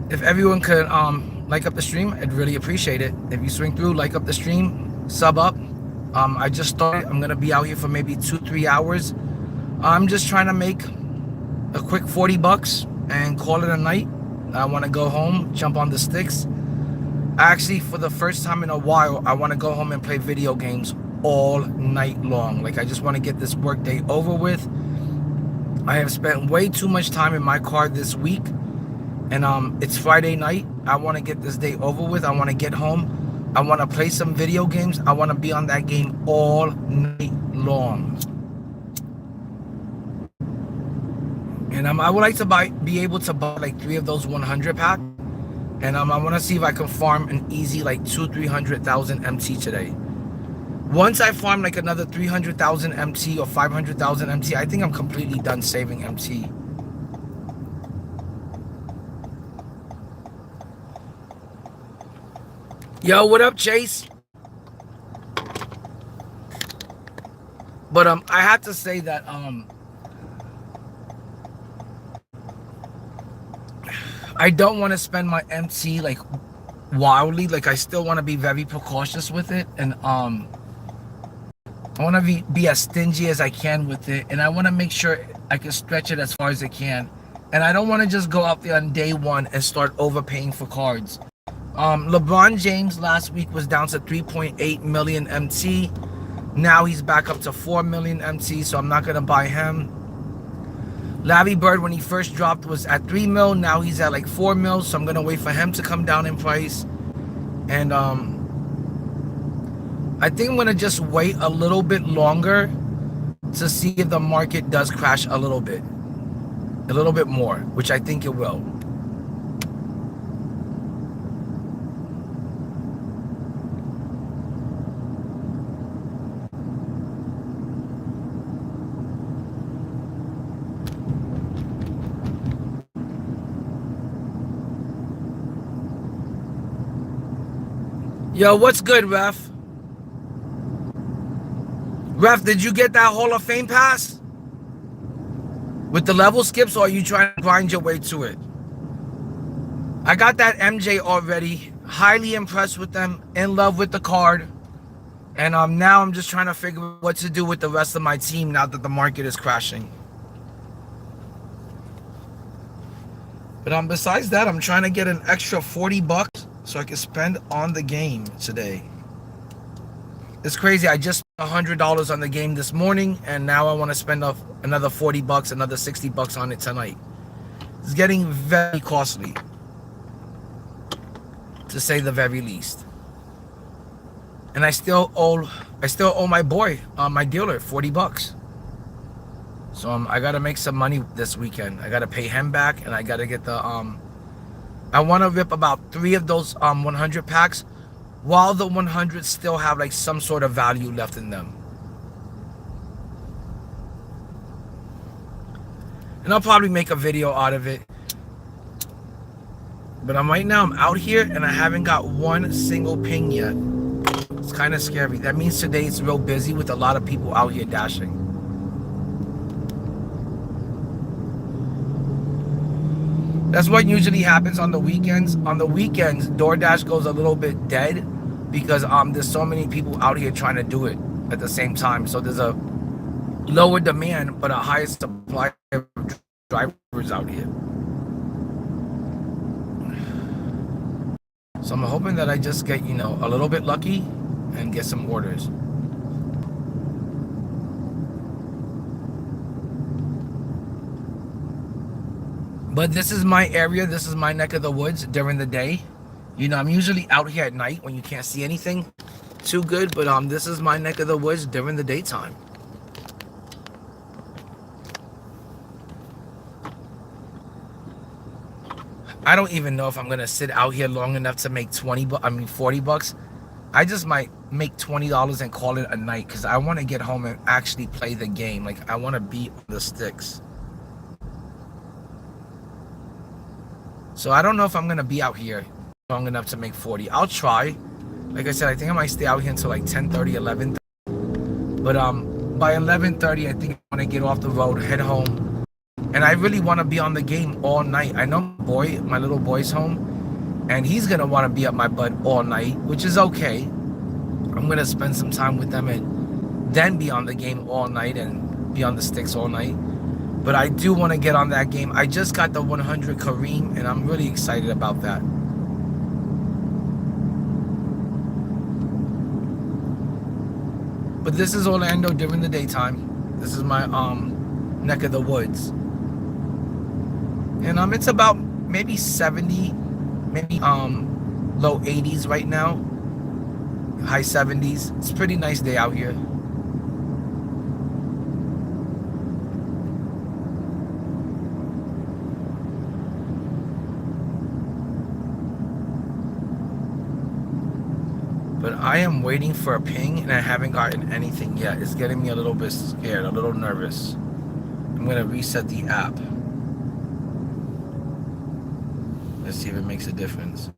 if everyone could like up the stream, I'd really appreciate it. If you swing through, like up the stream, sub up. I just started. I'm gonna be out here for maybe 2-3 hours. I'm just trying to make a quick 40 bucks and call it a night. I want to go home, jump on the sticks. Actually, for the first time in a while, I want to go home and play video games all night long. Like, I just want to get this work day over with. I have spent way too much time in my car this week, and it's Friday night. I want to get this day over with. I want to get home. I want to play some video games. I want to be on that game all night long. And I would like to be able to buy like 3 of those 100 pack. And I want to see if I can farm an easy like 200,000-300,000 MT today. Once I farm like another 300,000 MT or 500,000 MT, I think I'm completely done saving MT. Yo, what up, Chase? But I have to say that I don't want to spend my MT like wildly. Like, I still want to be very precautious with it, and I want to be as stingy as I can with it, and I want to make sure I can stretch it as far as I can. And I don't want to just go out there on day one and start overpaying for cards. LeBron James last week was down to 3.8 million MT. Now he's back up to 4 million MT, so I'm not gonna buy him. Larry Bird, when he first dropped, was at 3 mil. Now he's at like 4 mil, so I'm gonna wait for him to come down in price. And I think I'm gonna just wait a little bit longer to see if the market does crash a little bit more, which I think it will. Yo, what's good, Ref? Ref, did you get that Hall of Fame pass? With the level skips, or are you trying to grind your way to it? I got that MJ already. Highly impressed with them. In love with the card. And now I'm just trying to figure out what to do with the rest of my team now that the market is crashing. But besides that, I'm trying to get an extra 40 bucks so I can spend on the game today. It's crazy. I just spent $100 on the game this morning, and now I want to spend another 40 bucks, another 60 bucks on it tonight. It's getting very costly, to say the very least. And I still owe my boy, my dealer, 40 bucks. So I gotta make some money this weekend. I gotta pay him back, and I gotta get the I want to rip about 3 of those 100 packs, while the 100 still have like some sort of value left in them. And I'll probably make a video out of it. But right now I'm out here and I haven't got one single ping yet. It's kind of scary. That means today it's real busy with a lot of people out here dashing. That's what usually happens on the weekends. On the weekends, DoorDash goes a little bit dead because there's so many people out here trying to do it at the same time. So there's a lower demand but a higher supply of drivers out here. So I'm hoping that I just get, a little bit lucky and get some orders. But this is my area. This is my neck of the woods during the day. I'm usually out here at night when you can't see anything too good. But this is my neck of the woods during the daytime. I don't even know if I'm gonna sit out here long enough to make 40 bucks. I just might make $20 and call it a night because I want to get home and actually play the game. Like, I want to be on the sticks. So I don't know if I'm gonna be out here long enough to make 40. I'll try. Like I said, I think I might stay out here until like 10:30, 11:30. But by 11:30, I think I'm gonna get off the road, head home, And I really want to be on the game all night. I know my little boy's home, and he's going to want to be up my butt all night, which is okay. I'm going to spend some time with them and then be on the game all night and be on the sticks all night. But I do want to get on that game. I just got the 100 Kareem, and I'm really excited about that. But this is Orlando during the daytime. This is my neck of the woods. And it's about maybe 70, maybe low 80s right now. High 70s. It's a pretty nice day out here. But I am waiting for a ping, and I haven't gotten anything yet. It's getting me a little bit scared, a little nervous. I'm going to reset the app. Let's see if it makes a difference.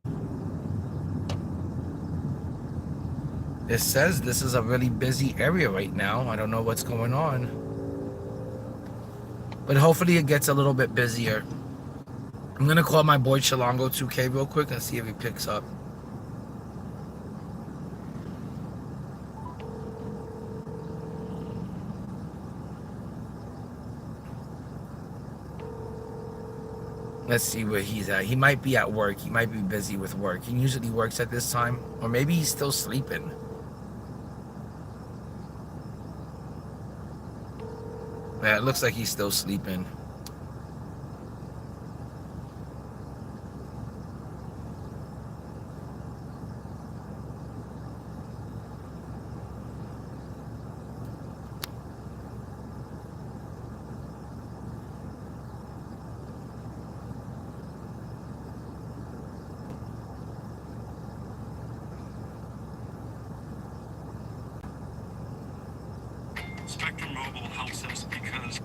It says this is a really busy area right now. I don't know what's going on. But hopefully it gets a little bit busier. I'm going to call my boy Chilongo2K real quick and see if he picks up. Let's see where he's at. He might be at work. He might be busy with work. He usually works at this time. Or maybe he's still sleeping. Yeah, it looks like he's still sleeping. Spectrum Mobile helps us because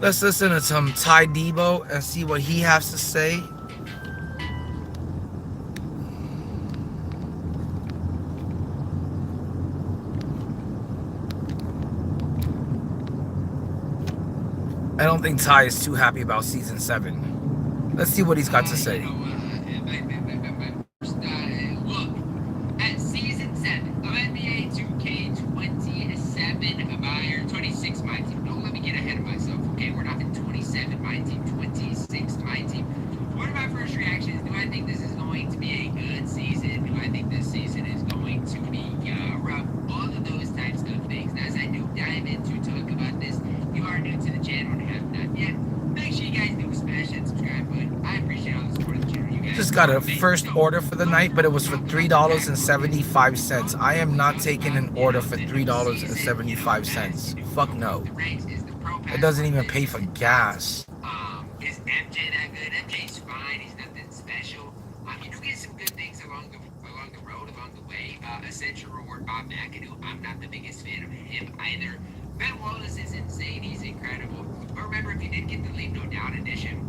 Let's listen to some Ty Debo and see what he has to say. I don't think Ty is too happy about season 7. Let's see what he's got to say. Look, at season 7 of NBA2K27, my 26 my team. Don't let me get ahead of myself, okay? We're not in 27 my team, 26 my team. One of my first reactions, do I think this is going to be a good season? Do I think this season is going to be rough? All of those types of things. Now, as I do dive into talk about this, you are new to the channel and have not yet, make sure you guys do smash that subscribe button. I appreciate all the support of the channel. You guys Just got a first order for the night, but it was for $3.75. I am not taking an order for $3.75. Fuck no. It doesn't even pay for gas. Is MJ that good? MJ's fine. He's nothing special. You do get some good things along the road, along the way. Essential reward Bob McAdoo. I'm not the biggest fan of him either. Ben Wallace is insane. He's incredible. But remember, if you did get the Leave No Doubt edition,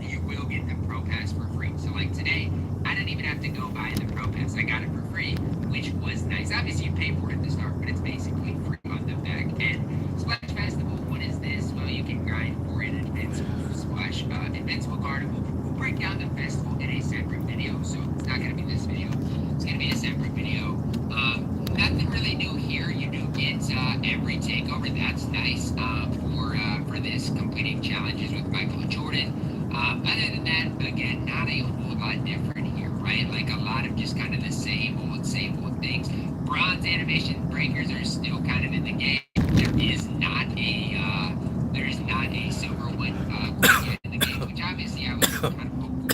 you will get the Pro Pass for free. So like today, I didn't even have to go buy the Pro Pass. I got it for free, which was nice. Obviously, you pay for it at the start, but it's basically free on the back end. Splash Festival, what is this? Well, you can grind for an Invincible Splash, Invincible Carnival. We'll break down the festival in a separate video, so it's not going to be this video. It's going to be a separate video. Nothing really new here. You do get every takeover. That's nice for this completing challenges with Michael Jordan. Other than that, again, not a whole lot different here, right? Like a lot of just kind of the same old things. Bronze animation breakers are still kind of in the game. There is not a silver one quite yet in the game, which obviously I was kind of hopeful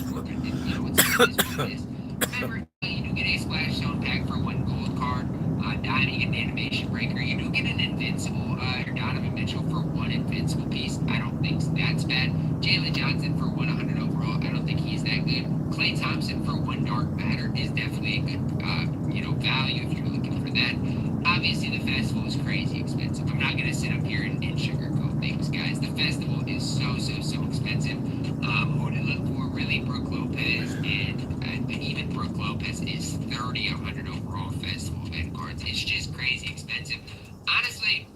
30, 100 overall festival event cards. It's just crazy expensive. Honestly,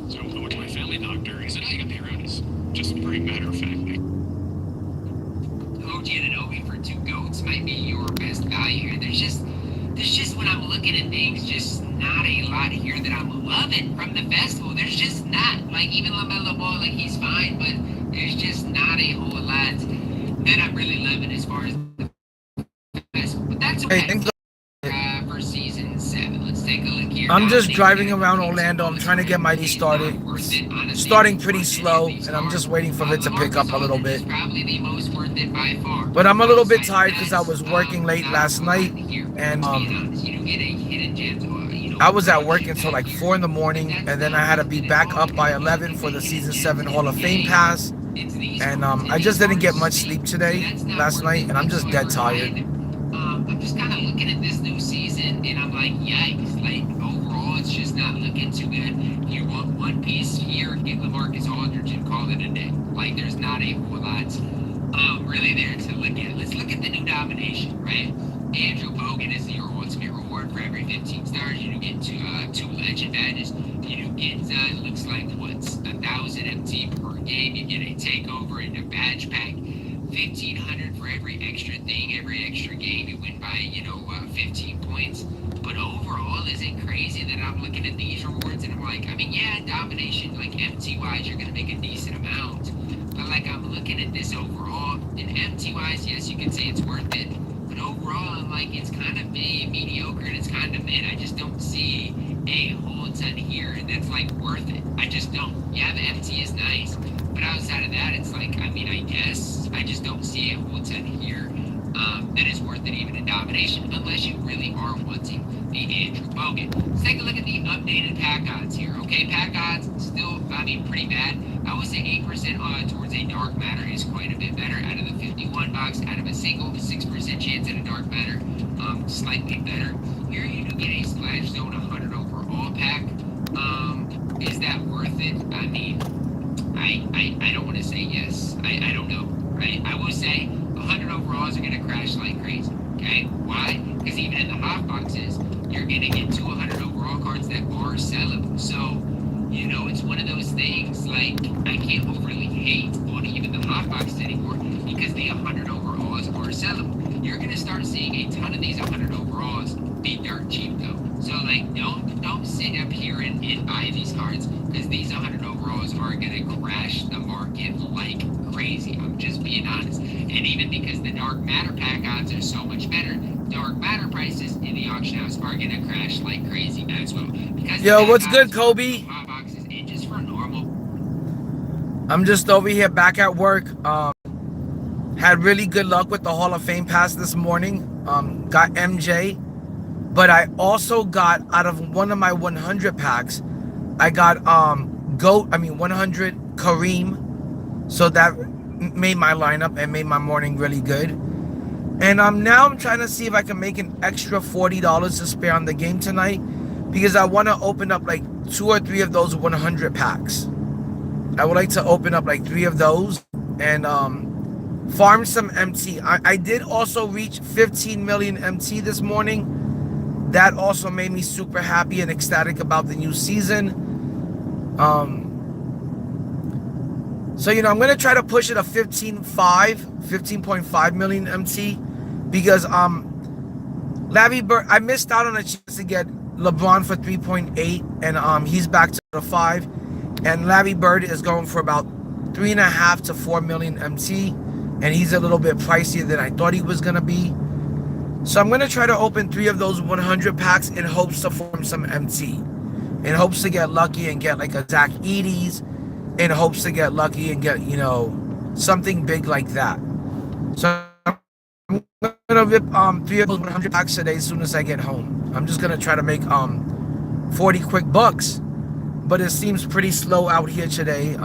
So I went to my family doctor. He said, "Oh, you got the around." Just very matter of fact. OG Ananobi for 2 goats might be your best value here. There's just when I'm looking at things, just not a lot here that I'm loving from the festival. There's just not. Like, even LaMelo Ball, like, he's fine, but there's just not a whole lot that I'm really loving as far as the festival. But that's Hey, okay. thanks. For season 7, let's take a look here. I'm just driving around Orlando. I'm trying to get Mighty started. Starting pretty slow, and I'm just waiting for it to pick up a little bit. But I'm a little bit tired because I was working late last night, and I was at work until like 4 in the morning, and then I had to be back up by 11 for the Season 7 Hall of Fame pass. And I just didn't get much sleep today, last night, and I'm just dead tired. I'm just kind of looking at this new season, and I'm like, yikes. Like, overall, it's just not looking too good. You want one piece here, get LaMarcus Aldridge and call it a day. Like, there's not a whole lot really there to look at. Let's look at the new domination, right? Andrew Bogut is your ultimate reward for every 15 stars. You get 2 legend badges. You get, it looks like, 1,000 MT per game. You get a takeover and a badge pack. 1,500 for every extra thing, every extra game. You win by, 15 points. But overall, is it crazy that I'm looking at these rewards and I'm like, I mean, yeah, domination, like MT-wise, you're going to make a decent amount. But, like, I'm looking at this overall, and MT-wise, yes, you can say it's worth it. But overall, I'm like, it's kind of mediocre and it's kind of mid. I just don't see a whole ton here that's, like, worth it. I just don't. Yeah, the MT is nice. But outside of that, it's like, I mean, I guess I just don't see a whole ton here that is worth it even in domination, unless you really are wanting the Andrew Bogut. Let's take a look at the updated pack odds here. Okay, pack odds still, I mean, pretty bad. I would say 8% towards a dark matter is quite a bit better. Out of the 51 box, out of a single, 6% chance at a dark matter, slightly better. Here you do get a splash zone 100 overall pack. Is that worth it? I mean, I don't want to say yes. I don't know, right? I will say 100 overalls are going to crash like crazy, okay? Why? Because even in the hot boxes, you're going to get 200 overall cards that are sellable. So, it's one of those things, like, I can't overly hate on even the hot boxes anymore because the 100 overalls are sellable. You're going to start seeing a ton of these 100 overalls be dirt cheap, though. So, like, don't sit up here and buy these cards because these 100 overalls are going to crash the market like crazy. I'm just being honest. And even because the dark matter pack odds are so much better, dark matter prices in the auction house are going to crash like crazy as well. Because Yo, what's good, Kobe? Boxes, and just for normal. I'm just over here back at work. Had really good luck with the Hall of Fame pass this morning. Got MJ. But I also got, out of one of my 100 packs, I got 100 Kareem. So that made my lineup and made my morning really good. And now I'm trying to see if I can make an extra $40 to spare on the game tonight, because I want to open up like 2 or 3 of those 100 packs. I would like to open up like 3 of those and farm some MT. I did also reach 15 million MT this morning. That also made me super happy and ecstatic about the new season. So, I'm going to try to push it a 15.5 million MT, because Larry Bird, I missed out on a chance to get LeBron for 3.8, and he's back to the 5, and Larry Bird is going for about 3.5 to 4 million MT, and he's a little bit pricier than I thought he was going to be. So I'm going to try to open 3 of those 100 packs in hopes to form some MT, in hopes to get lucky and get like a Zach Edey's, in hopes to get lucky and get, something big like that. So I'm going to rip 3 of those 100 packs today as soon as I get home. I'm just going to try to make 40 quick bucks, but it seems pretty slow out here today.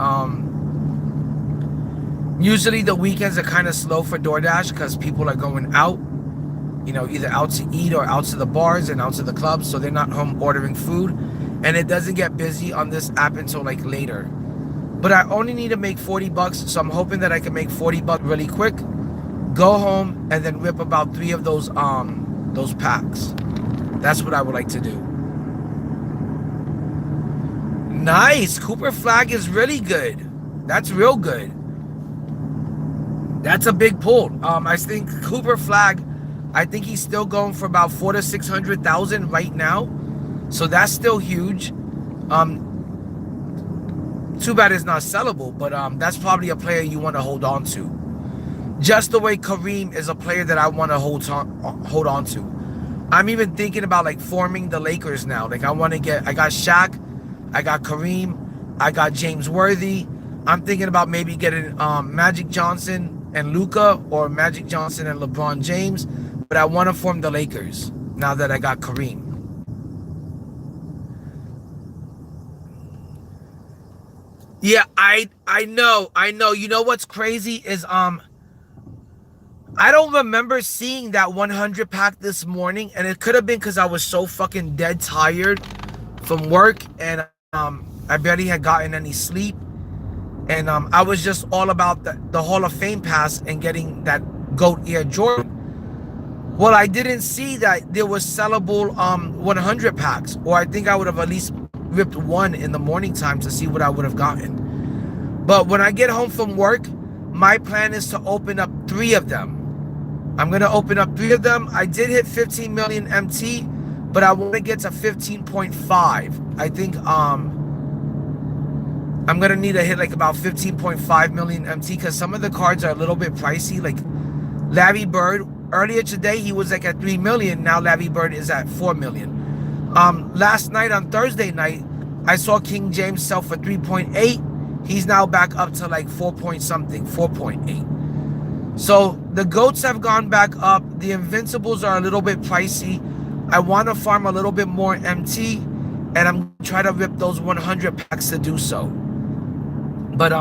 Usually the weekends are kind of slow for DoorDash because people are going out. you know, either out to eat or out to the bars and out to the clubs, so they're not home ordering food. And it doesn't get busy on this app until like later. But I only need to make 40 bucks, so I'm hoping that I can make 40 bucks really quick, go home, and then rip about 3 of those packs. That's what I would like to do. Nice. Cooper Flag is really good. That's real good. That's a big pull. I think Cooper Flag, I think he's still going for about 400,000 to 600,000 right now. So that's still huge. Too bad it's not sellable, but that's probably a player you want to hold on to. Just the way Kareem is a player that I want to hold on to. I'm even thinking about like forming the Lakers now. Like I got Shaq, I got Kareem, I got James Worthy. I'm thinking about maybe getting Magic Johnson and Luka, or Magic Johnson and LeBron James. But I want to form the Lakers now that I got Kareem. Yeah, I know. You know what's crazy is I don't remember seeing that 100 pack this morning, and it could have been because I was so fucking dead tired from work, and I barely had gotten any sleep, and I was just all about the Hall of Fame pass and getting that GOAT Air Jordan. Well, I didn't see that there was sellable 100 packs, or I think I would have at least ripped one in the morning time to see what I would have gotten. But when I get home from work, my plan is to open up 3 of them. I'm going to open up 3 of them. I did hit 15 million MT, but I want to get to 15.5. I think I'm going to need to hit like about 15.5 million MT, because some of the cards are a little bit pricey. Like Larry Bird, earlier today, he was like at 3 million. Now Larry Bird is at 4 million. Last night on Thursday night, I saw King James sell for 3.8. He's now back up to like 4 point something, 4.8. So the GOATs have gone back up. The Invincibles are a little bit pricey. I want to farm a little bit more MT, and I'm going to try to rip those 100 packs to do so. But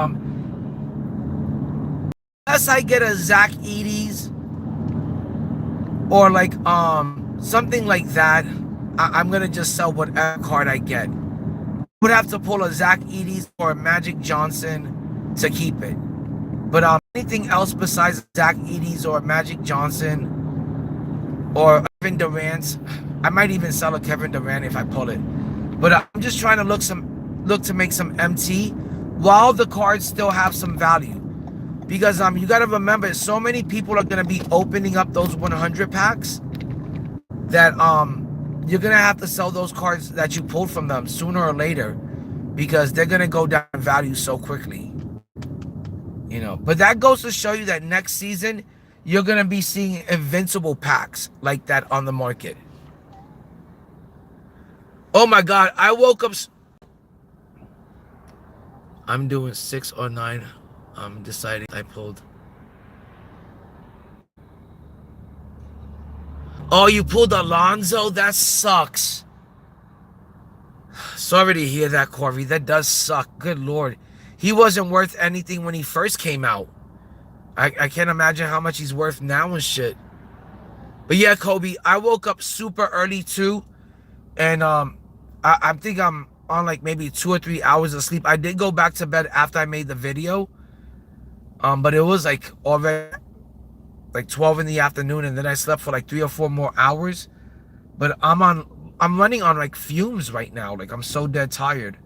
unless I get a Zach Eady's or like something like that, I'm going to just sell whatever card I get. I would have to pull a Zach Eady's or a Magic Johnson to keep it. But anything else besides Zach Eady's or Magic Johnson or Kevin Durant, I might even sell a Kevin Durant if I pull it. But I'm just trying to look to make some MT while the cards still have some value. Because you got to remember, so many people are going to be opening up those 100 packs that you're going to have to sell those cards that you pulled from them sooner or later, because they're going to go down in value so quickly. You know, but that goes to show you that next season, you're going to be seeing invincible packs like that on the market. Oh my God, I woke up. I'm doing 6 or 9. I'm deciding. I pulled. Oh, you pulled Alonzo? That sucks. Sorry to hear that, Corey. That does suck. Good Lord. He wasn't worth anything when he first came out. I can't imagine how much he's worth now and shit. But yeah, Kobe, I woke up super early too. And I think I'm on like maybe 2 or 3 hours of sleep. I did go back to bed after I made the video. But it was like already like 12 in the afternoon, and then I slept for like 3 or 4 more hours. But I'm running on like fumes right now. Like I'm so dead tired.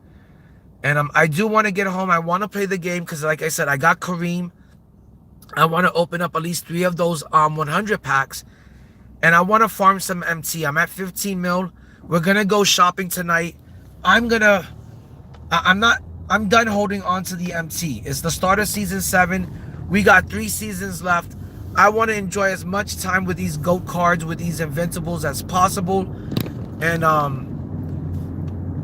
And I do want to get home. I want to play the game because, like I said, I got Kareem. I want to open up at least 3 of those 100 packs. And I want to farm some MT. I'm at 15 mil. We're going to go shopping tonight. I'm done holding on to the MT. It's the start of season 7. We got 3 seasons left. I want to enjoy as much time with these GOAT cards, with these Invincibles as possible. And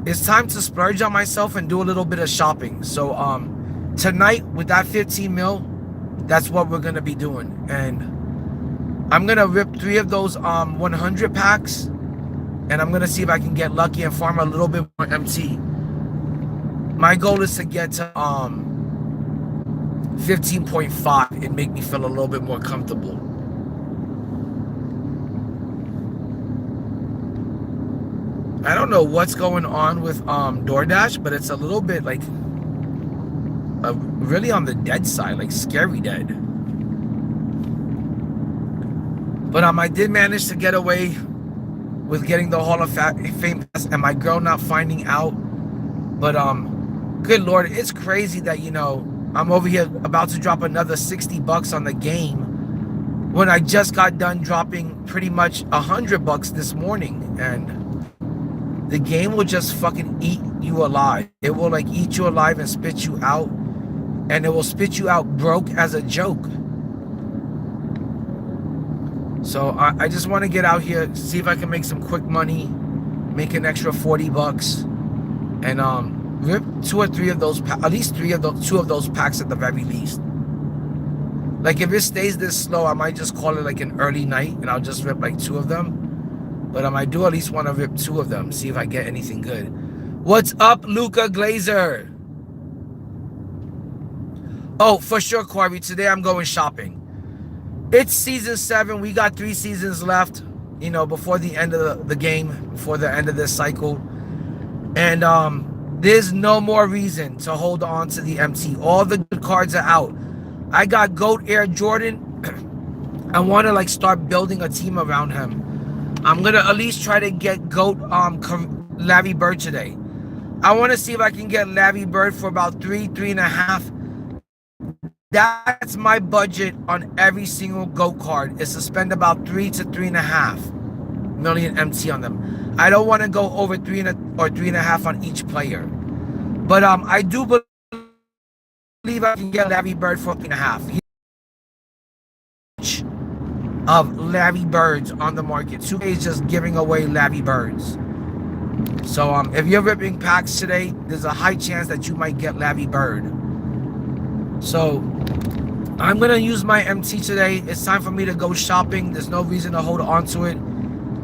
it's time to splurge on myself and do a little bit of shopping. So tonight with that 15 mil, that's what we're going to be doing. And I'm going to rip 3 of those 100 packs. And I'm going to see if I can get lucky and farm a little bit more MT. My goal is to get to 15.5 and make me feel a little bit more comfortable. I don't know what's going on with DoorDash, but it's a little bit like really on the dead side, like scary dead. But I did manage to get away with getting the Hall of Fame pass and my girl not finding out. But good Lord, it's crazy that, you know, I'm over here about to drop another $60 on the game when I just got done dropping pretty much $100 this morning, and the game will just fucking eat you alive. It will like eat you alive and spit you out, and it will spit you out broke as a joke. So I just want to get out here, see if I can make some quick money, make an extra $40, and rip 2 or 3 of those, at least 2 of those packs at the very least. Like if it stays this slow, I might just call it like an early night, and I'll just rip like 2 of them. But I do at least want to rip 2 of them, see if I get anything good. What's up, Luca Glazer? Oh, for sure, Corey. Today I'm going shopping. It's season 7. We got 3 seasons left, you know, before the end of the game, before the end of this cycle. And there's no more reason to hold on to the MT. All the good cards are out. I got GOAT Air Jordan. I want to like start building a team around him. I'm gonna at least try to get GOAT Larry Bird today. I want to see if I can get Larry Bird for about 3.5. That's my budget on every single GOAT card, is to spend about 3 to 3.5 million MT on them. I don't want to go over 3 or 3.5 on each player. But I do believe I can get Larry Bird for 3.5. Of Larry Birds on the market. 2K is just giving away Larry Birds. So if you're ripping packs today, there's a high chance that you might get Larry Bird. So I'm gonna use my MT today. It's time for me to go shopping. There's no reason to hold on to it.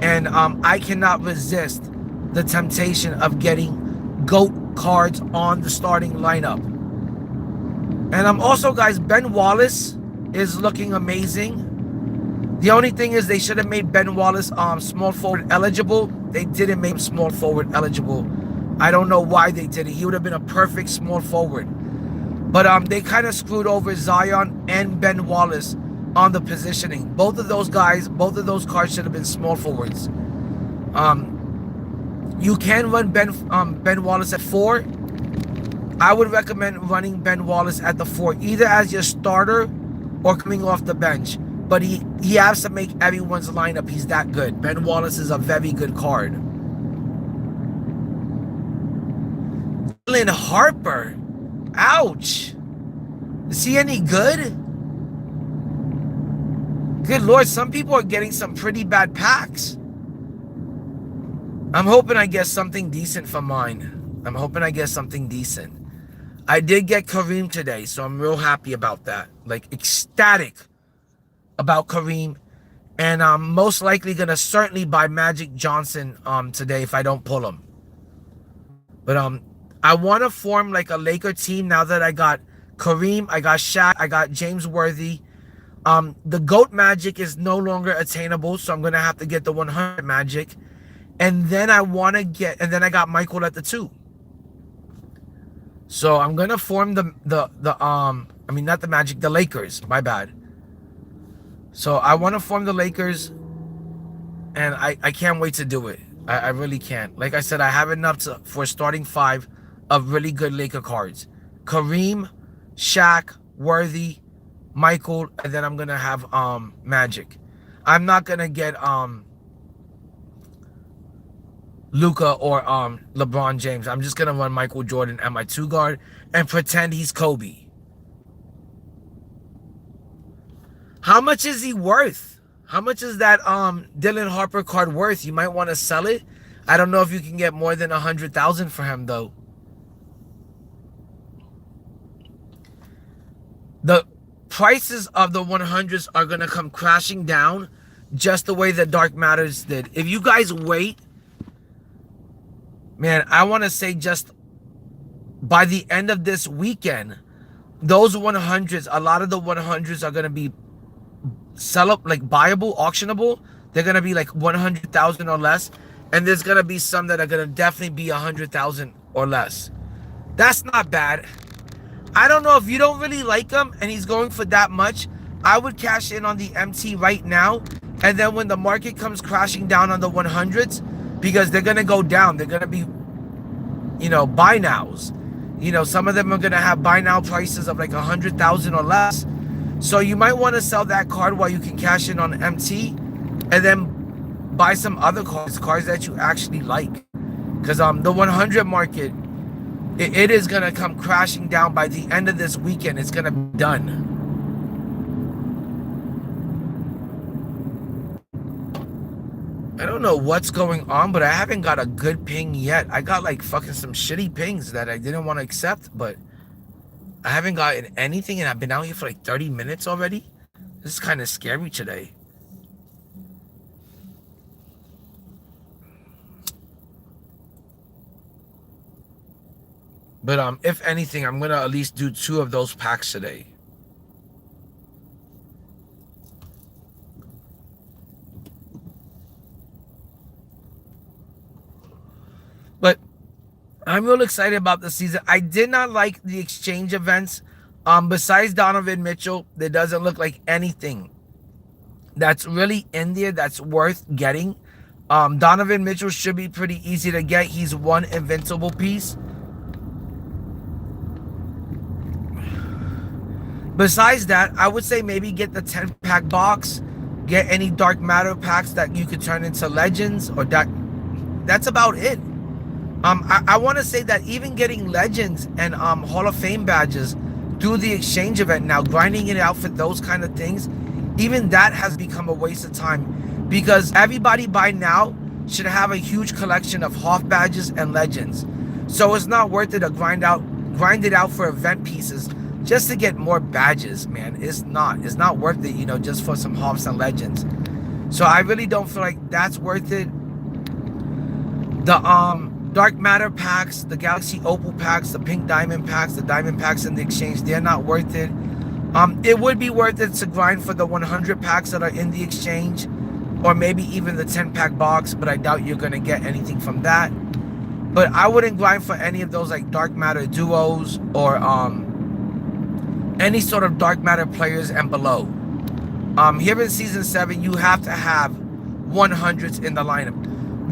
And I cannot resist the temptation of getting GOAT cards on the starting lineup. And also, guys, Ben Wallace is looking amazing. The only thing is they should have made Ben Wallace small forward eligible. They didn't make him small forward eligible. I don't know why they did it. He would have been a perfect small forward. But they kind of screwed over Zion and Ben Wallace on the positioning. Both of those guys, both of those cards should have been small forwards. You can run Ben Wallace at 4. I would recommend running Ben Wallace at the 4, either as your starter or coming off the bench. But he has to make everyone's lineup. He's that good. Ben Wallace is a very good card. Dylan Harper. Ouch. Is he any good? Good Lord, some people are getting some pretty bad packs. I'm hoping I get something decent for mine. I'm hoping I get something decent. I did get Kareem today, so I'm real happy about that. Like, ecstatic about Kareem. And I'm most likely going to certainly buy Magic Johnson today if I don't pull him. But I want to form like a Laker team now that I got Kareem, I got Shaq, I got James Worthy. The GOAT Magic is no longer attainable, so I'm going to have to get the 100 Magic. And then I want to get, and then I got Michael at the 2. So I'm going to form the not the Magic, the Lakers, my bad. So I want to form the Lakers, and I can't wait to do it. I really can't. Like I said, I have enough for starting 5 of really good Laker cards. Kareem, Shaq, Worthy, Michael, and then I'm going to have Magic. I'm not going to get Luka or LeBron James. I'm just going to run Michael Jordan at my 2 guard and pretend he's Kobe. How much is he worth? How much is that Dylan Harper card worth? You might want to sell it. I don't know if you can get more than 100,000 for him though. The prices of the 100s are going to come crashing down just the way the Dark Matters did. If you guys wait, man, I want to say just by the end of this weekend, those 100s, a lot of the 100s are going to be sell up, like buyable, auctionable. They're gonna be like 100,000 or less, and there's gonna be some that are gonna definitely be 100,000 or less. That's not bad. I don't know if you don't really like him and he's going for that much. I would cash in on the MT right now, and then when the market comes crashing down on the 100s, because they're gonna go down, they're gonna be, buy nows. Some of them are gonna have buy now prices of like 100,000 or less. So you might want to sell that card while you can cash in on MT, and then buy some other cards that you actually like, because the 100 market, it is gonna come crashing down by the end of this weekend. It's gonna be done. I don't know what's going on, but I haven't got a good ping yet. I got like fucking some shitty pings that I didn't want to accept, but I haven't gotten anything, and I've been out here for like 30 minutes already. This is kind of scary today. But if anything, I'm gonna at least do 2 of those packs today. But I'm real excited about the season. I did not like the exchange events. Besides Donovan Mitchell, there doesn't look like anything that's really in there that's worth getting. Donovan Mitchell should be pretty easy to get. He's one invincible piece. Besides that, I would say maybe get the 10-pack box. Get any dark matter packs that you could turn into legends, or that's about it. I want to say that even getting legends and Hall of Fame badges through the exchange event now, grinding it out for those kind of things, even that has become a waste of time, because everybody by now should have a huge collection of Hoff badges and legends. So it's not worth it to grind it out for event pieces just to get more badges, man. It's not worth it, just for some Hoffs and legends. So I really don't feel like that's worth it. The dark matter packs, the Galaxy Opal packs, the pink diamond packs, the diamond packs in the exchange, they're not worth it. It would be worth it to grind for the 100 packs that are in the exchange, or maybe even the 10-pack box, but I doubt you're gonna get anything from that. But I wouldn't grind for any of those like dark matter duos or any sort of dark matter players and below. Here in season 7, you have to have 100s in the lineup.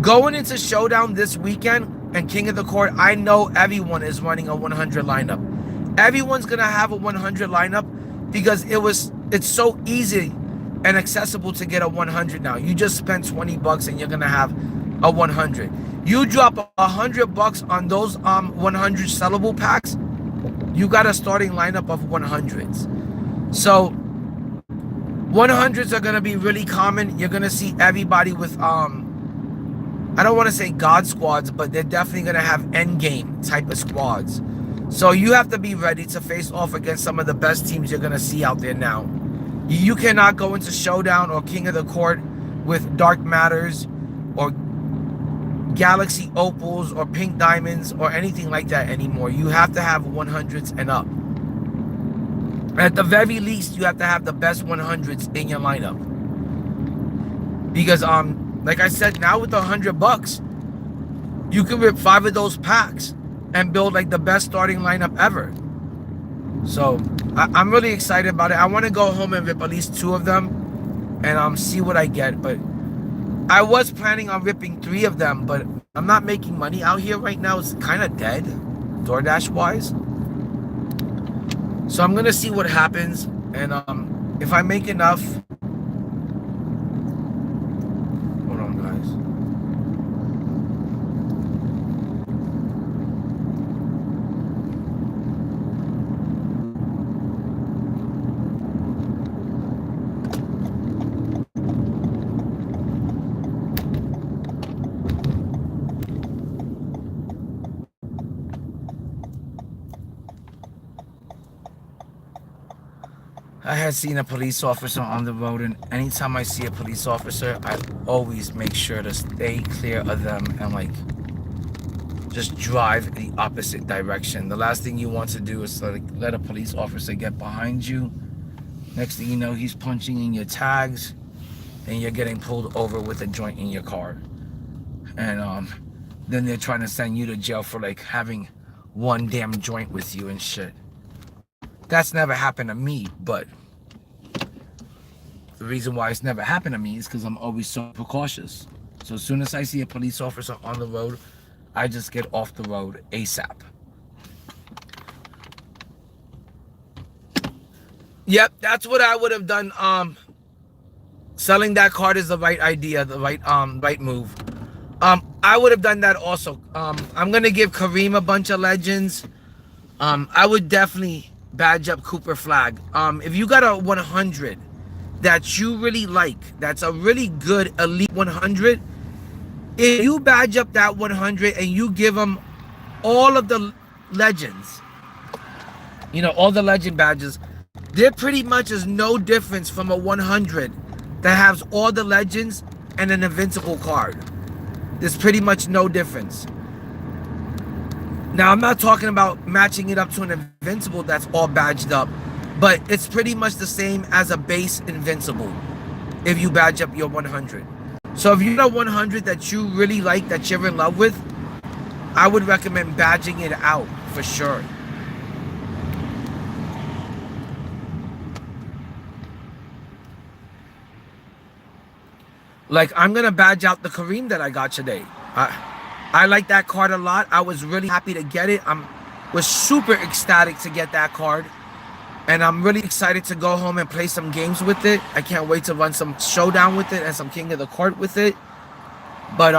Going into Showdown this weekend and King of the Court, I know everyone is running a 100 lineup. Everyone's gonna have a 100 lineup because it's so easy and accessible to get a 100 now. You just spend 20 bucks and you're gonna have a 100. You drop $100 on those 100 sellable packs, you got a starting lineup of 100s. So 100s are gonna be really common. You're gonna see everybody with I don't want to say God squads, but they're definitely gonna have endgame type of squads. So you have to be ready to face off against some of the best teams you're gonna see out there now. You cannot go into Showdown or King of the Court with Dark Matters or Galaxy Opals or Pink Diamonds or anything like that anymore. You have to have 100s and up. At the very least, you have to have the best 100s in your lineup. Because like I said, now with $100, you can rip 5 of those packs and build like the best starting lineup ever. So I'm really excited about it. I want to go home and rip at least 2 of them and see what I get. But I was planning on ripping 3 of them, but I'm not making money out here right now. It's kind of dead, DoorDash wise. So I'm gonna see what happens, and if I make enough. Hold on, guys. I had seen a police officer on the road, and anytime I see a police officer, I always make sure to stay clear of them and like just drive the opposite direction. The last thing you want to do is like let a police officer get behind you. Next thing you know, he's punching in your tags and you're getting pulled over with a joint in your car. And then they're trying to send you to jail for like having one damn joint with you and shit. That's never happened to me, but the reason why it's never happened to me is because I'm always so precautious. So as soon as I see a police officer on the road, I just get off the road ASAP. Yep, that's what I would have done. Selling that card is the right idea, the right move. I would have done that also. I'm gonna give Kareem a bunch of legends. I would definitely badge up Cooper Flag. If you got a 100 that you really like, that's a really good elite 100, if you badge up that 100 and you give them all of the legends, you know, all the legend badges, there pretty much is no difference from a 100 that has all the legends and an invincible card. There's pretty much no difference. Now, I'm not talking about matching it up to an invincible that's all badged up, but it's pretty much the same as a base invincible if you badge up your 100. So if you got 100 that you really like, that you're in love with, I would recommend badging it out for sure. Like, I'm gonna badge out the Kareem that I got today. I like that card a lot. I was really happy to get it. Was super ecstatic to get that card. And I'm really excited to go home and play some games with it. I can't wait to run some showdown with it and some King of the Court with it. But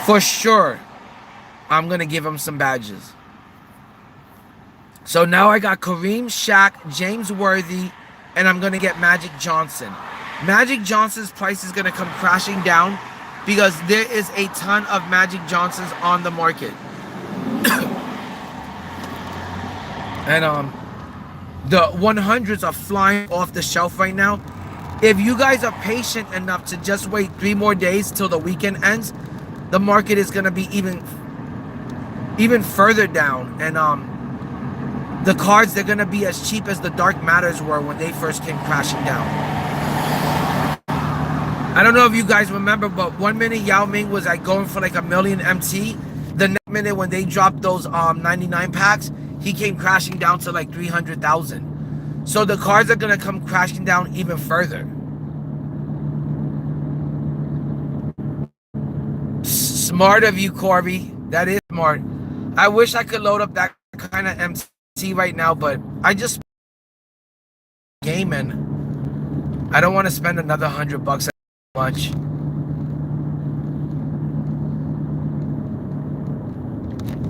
for sure, I'm gonna give him some badges. So now I got Kareem, Shaq, James Worthy, and I'm gonna get Magic Johnson. Magic Johnson's price is gonna come crashing down because there is a ton of Magic Johnsons on the market. And the 100s are flying off the shelf right now. If you guys are patient enough to just wait 3 more days till the weekend ends, the market is gonna be even further down. And the cards, they're gonna be as cheap as the Dark Matters were when they first came crashing down. I don't know if you guys remember, but 1 minute Yao Ming was like going for like $1 million MT. The next minute when they dropped those 99 packs, he came crashing down to like 300,000. So the cards are gonna come crashing down even further. Smart of you, Corby. That is smart. I wish I could load up that kind of MT right now, but I just game and I don't want to spend another $100 much.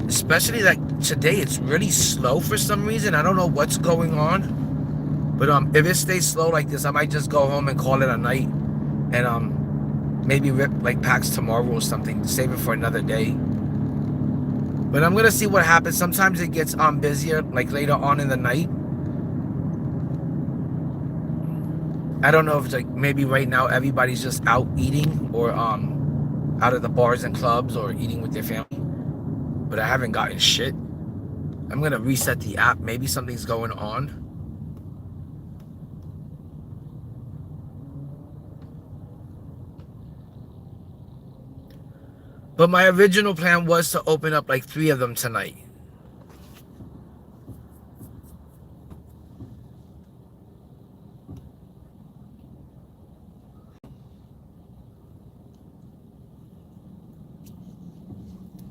Especially like today, it's really slow for some reason. I don't know what's going on, but if it stays slow like this, I might just go home and call it a night, and maybe rip like packs tomorrow or something, save it for another day. But I'm gonna see what happens. Sometimes it gets busier like later on in the night. I don't know if it's like maybe right now everybody's just out eating or out of the bars and clubs or eating with their family. But I haven't gotten shit. I'm gonna reset the app. Maybe something's going on. But my original plan was to open up like 3 of them tonight.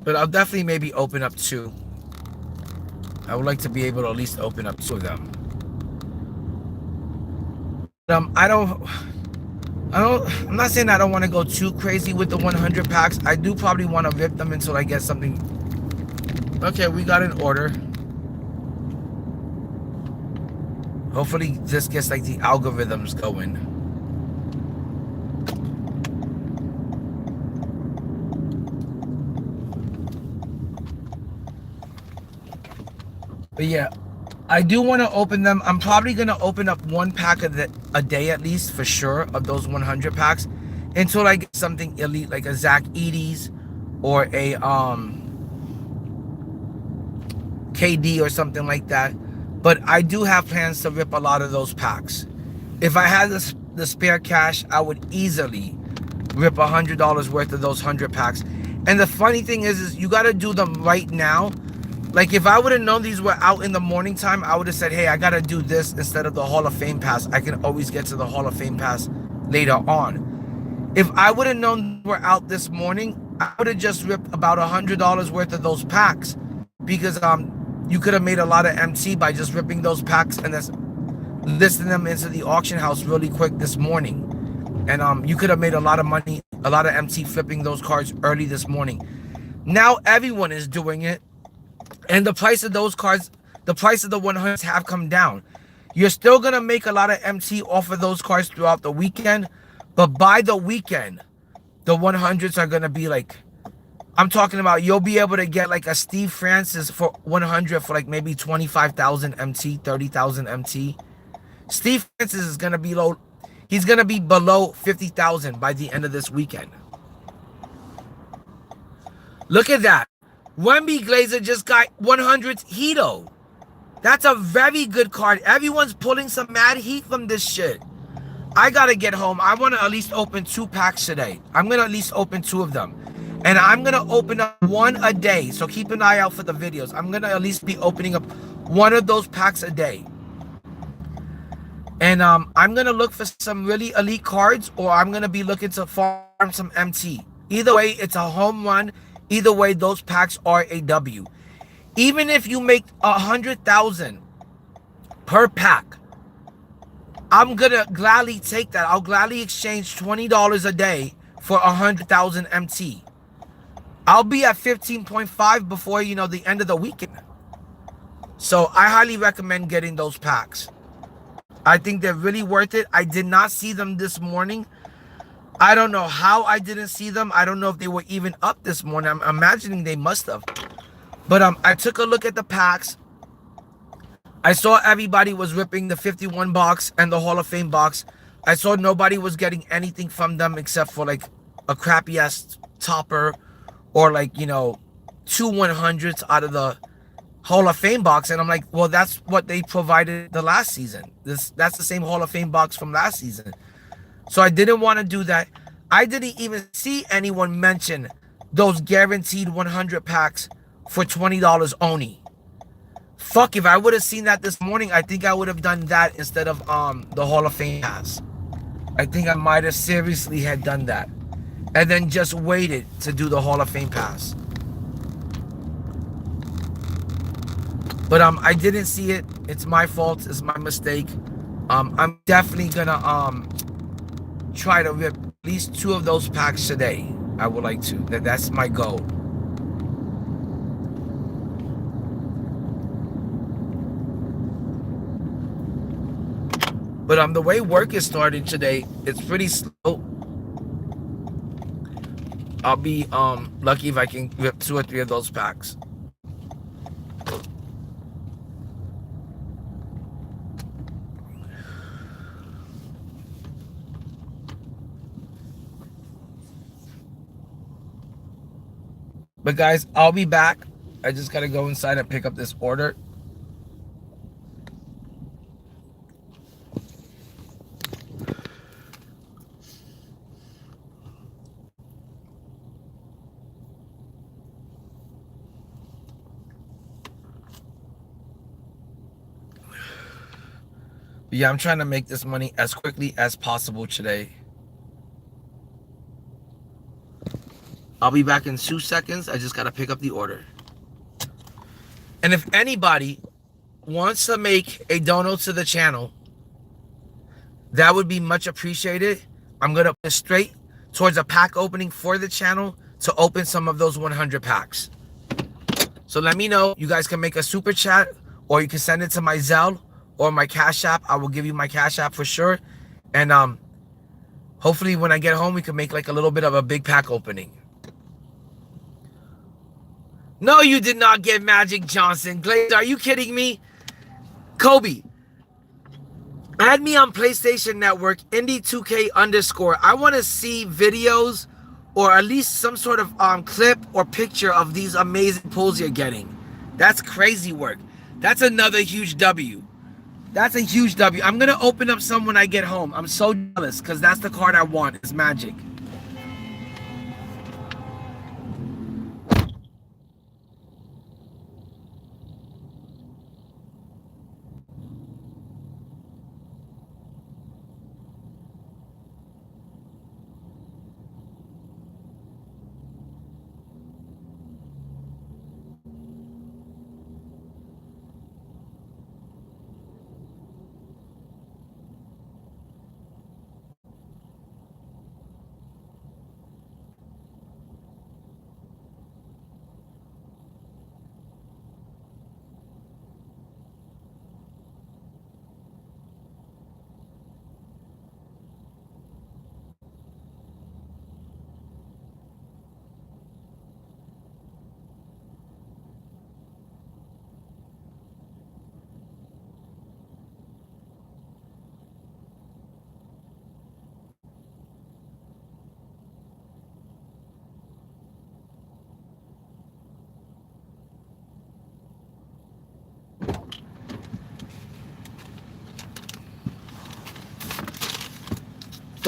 But I'll definitely maybe open up 2. I would like to be able to at least open up 2 of them. I'm not saying I don't want to go too crazy with the 100 packs. I do probably want to rip them until I get something. Okay, we got an order. Hopefully this gets like the algorithms going. But yeah, I do want to open them. I'm probably going to open up 1 pack a day at least for sure of those 100 packs until I get something elite like a Zach Eady's or a KD or something like that. But I do have plans to rip a lot of those packs. If I had the spare cash, I would easily rip $100 worth of those 100 packs. And the funny thing is you got to do them right now. Like, if I would have known these were out in the morning time, I would have said, hey, I got to do this instead of the Hall of Fame pass. I can always get to the Hall of Fame pass later on. If I would have known they were out this morning, I would have just ripped about $100 worth of those packs, because you could have made a lot of MT by just ripping those packs and then listing them into the auction house really quick this morning. And you could have made a lot of money, a lot of MT flipping those cards early this morning. Now everyone is doing it, and the price of those cards, the price of the 100s have come down. You're still going to make a lot of MT off of those cards throughout the weekend, but by the weekend, the 100s are going to be like, I'm talking about, you'll be able to get like a Steve Francis for 100 for like maybe 25,000 MT, 30,000 MT. Steve Francis is going to be low. He's going to be below 50,000 by the end of this weekend. Look at that. Wemby Glazer just got 100 Hito. That's a very good card. Everyone's pulling some mad heat from this shit. I got to get home. I want to at least open 2 packs today. I'm going to at least open 2 of them. And I'm going to open up 1 a day. So keep an eye out for the videos. I'm going to at least be opening up 1 of those packs a day. And I'm going to look for some really elite cards, or I'm going to be looking to farm some MT. Either way, it's a home run. Either way, those packs are a W. Even if you make 100,000 per pack, I'm going to gladly take that. I'll gladly exchange $20 a day for 100,000 MT. I'll be at 15.5 before, the end of the weekend. So I highly recommend getting those packs. I think they're really worth it. I did not see them this morning. I don't know how I didn't see them. I don't know if they were even up this morning. I'm imagining they must have. But I took a look at the packs. I saw everybody was ripping the 51 box and the Hall of Fame box. I saw nobody was getting anything from them except for like a crappy ass topper, or like, 2 100s out of the Hall of Fame box. And I'm like, well, that's what they provided the last season. That's the same Hall of Fame box from last season. So I didn't want to do that. I didn't even see anyone mention those guaranteed 100 packs for $20 only. Fuck, if I would have seen that this morning, I think I would have done that instead of the Hall of Fame pass. I think I might have seriously had done that, and then just waited to do the Hall of Fame pass. But I didn't see it. It's my fault. It's my mistake. I'm definitely gonna try to rip at least 2 of those packs today. I would like to. That's my goal. But the way work is starting today, it's pretty slow. I'll be lucky if I can rip 2 or 3 of those packs. But guys, I'll be back. I just gotta go inside and pick up this order. Yeah, I'm trying to make this money as quickly as possible today. I'll be back in 2 seconds. I just got to pick up the order. And if anybody wants to make a donate to the channel, that would be much appreciated. I'm going to put straight towards a pack opening for the channel to open some of those 100 packs. So let me know. You guys can make a super chat, or you can send it to my Zelle or my Cash App. I will give you my Cash App for sure. And hopefully when I get home, we can make like a little bit of a big pack opening. No, you did not get Magic Johnson. Glaze, are you kidding me? Kobe, add me on PlayStation Network, Indie2K _. I want to see videos, or at least some sort of clip or picture of these amazing pulls you're getting. That's crazy work. That's another huge W. That's a huge W. I'm going to open up some when I get home. I'm so jealous because that's the card I want. It's Magic.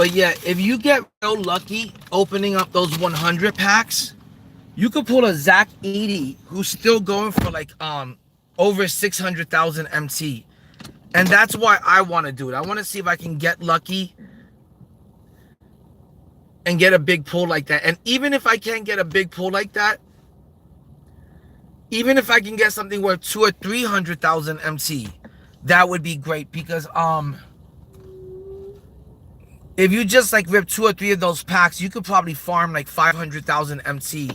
But yeah, if you get real lucky opening up those 100 packs, you could pull a Zach Edey who's still going for like over 600,000 MT. And that's why I want to do it. I want to see if I can get lucky and get a big pull like that. And even if I can't get a big pull like that, even if I can get something worth 200,000 or 300,000 MT, that would be great. Because if you just like rip 2 or 3 of those packs, you could probably farm like 500,000 MT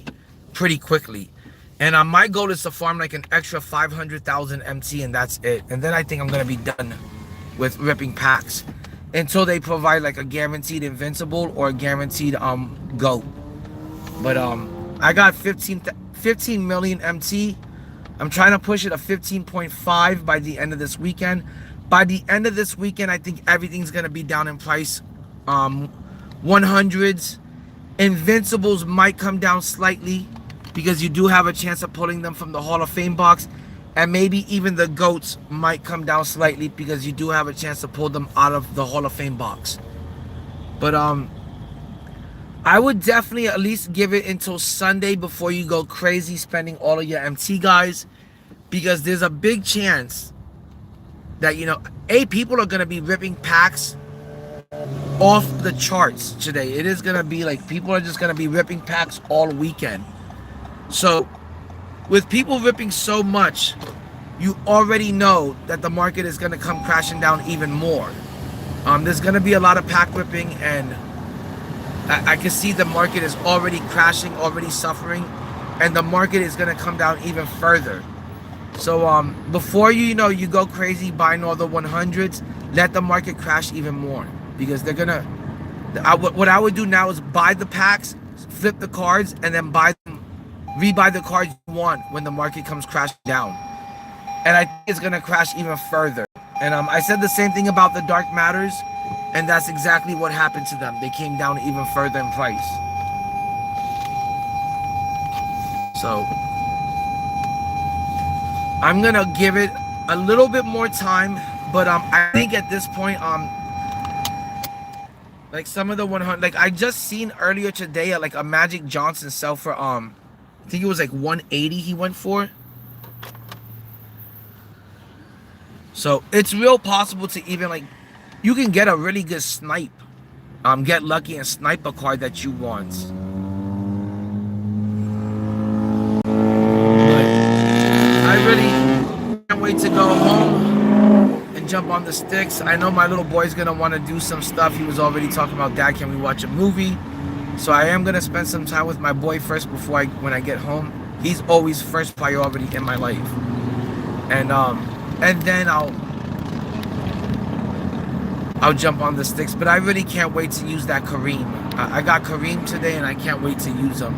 pretty quickly. And my goal is to farm like an extra 500,000 MT, and that's it. And then I think I'm gonna be done with ripping packs until they provide like a guaranteed invincible or a guaranteed GOAT. But I got 15 million MT. I'm trying to push it to 15.5 by the end of this weekend. By the end of this weekend, I think everything's gonna be down in price. 100s, invincibles might come down slightly because you do have a chance of pulling them from the Hall of Fame box, and maybe even the GOATs might come down slightly because you do have a chance to pull them out of the Hall of Fame box. But I would definitely at least give it until Sunday before you go crazy spending all of your MT, guys, because there's a big chance that, you know, people are going to be ripping packs off the charts today. It is going to be like people are just going to be ripping packs all weekend. So with people ripping so much, you already know that the market is going to come crashing down even more. There's going to be a lot of pack ripping, and I can see the market is already crashing, already suffering, and the market is going to come down even further. So before you go crazy buying all the 100s, let the market crash even more, because they're gonna what I would do now is buy the packs, flip the cards, and then rebuy the cards you want when the market comes crashing down. And I think it's gonna crash even further. And I said the same thing about the Dark Matters, and that's exactly what happened to them. They came down even further in price. So I'm gonna give it a little bit more time, but I think at this point, like some of the 100, like I just seen earlier today, like a Magic Johnson sell for I think it was like 180 he went for. So it's real possible to even like, you can get a really good snipe, get lucky and snipe a card that you want. I really can't wait to go home and jump on the sticks. I know my little boy's gonna want to do some stuff. He was already talking about, Dad, can we watch a movie? So I am gonna spend some time with my boy first before when I get home. He's always first priority in my life. And then I'll jump on the sticks. But I really can't wait to use that Kareem. I got Kareem today, and I can't wait to use him.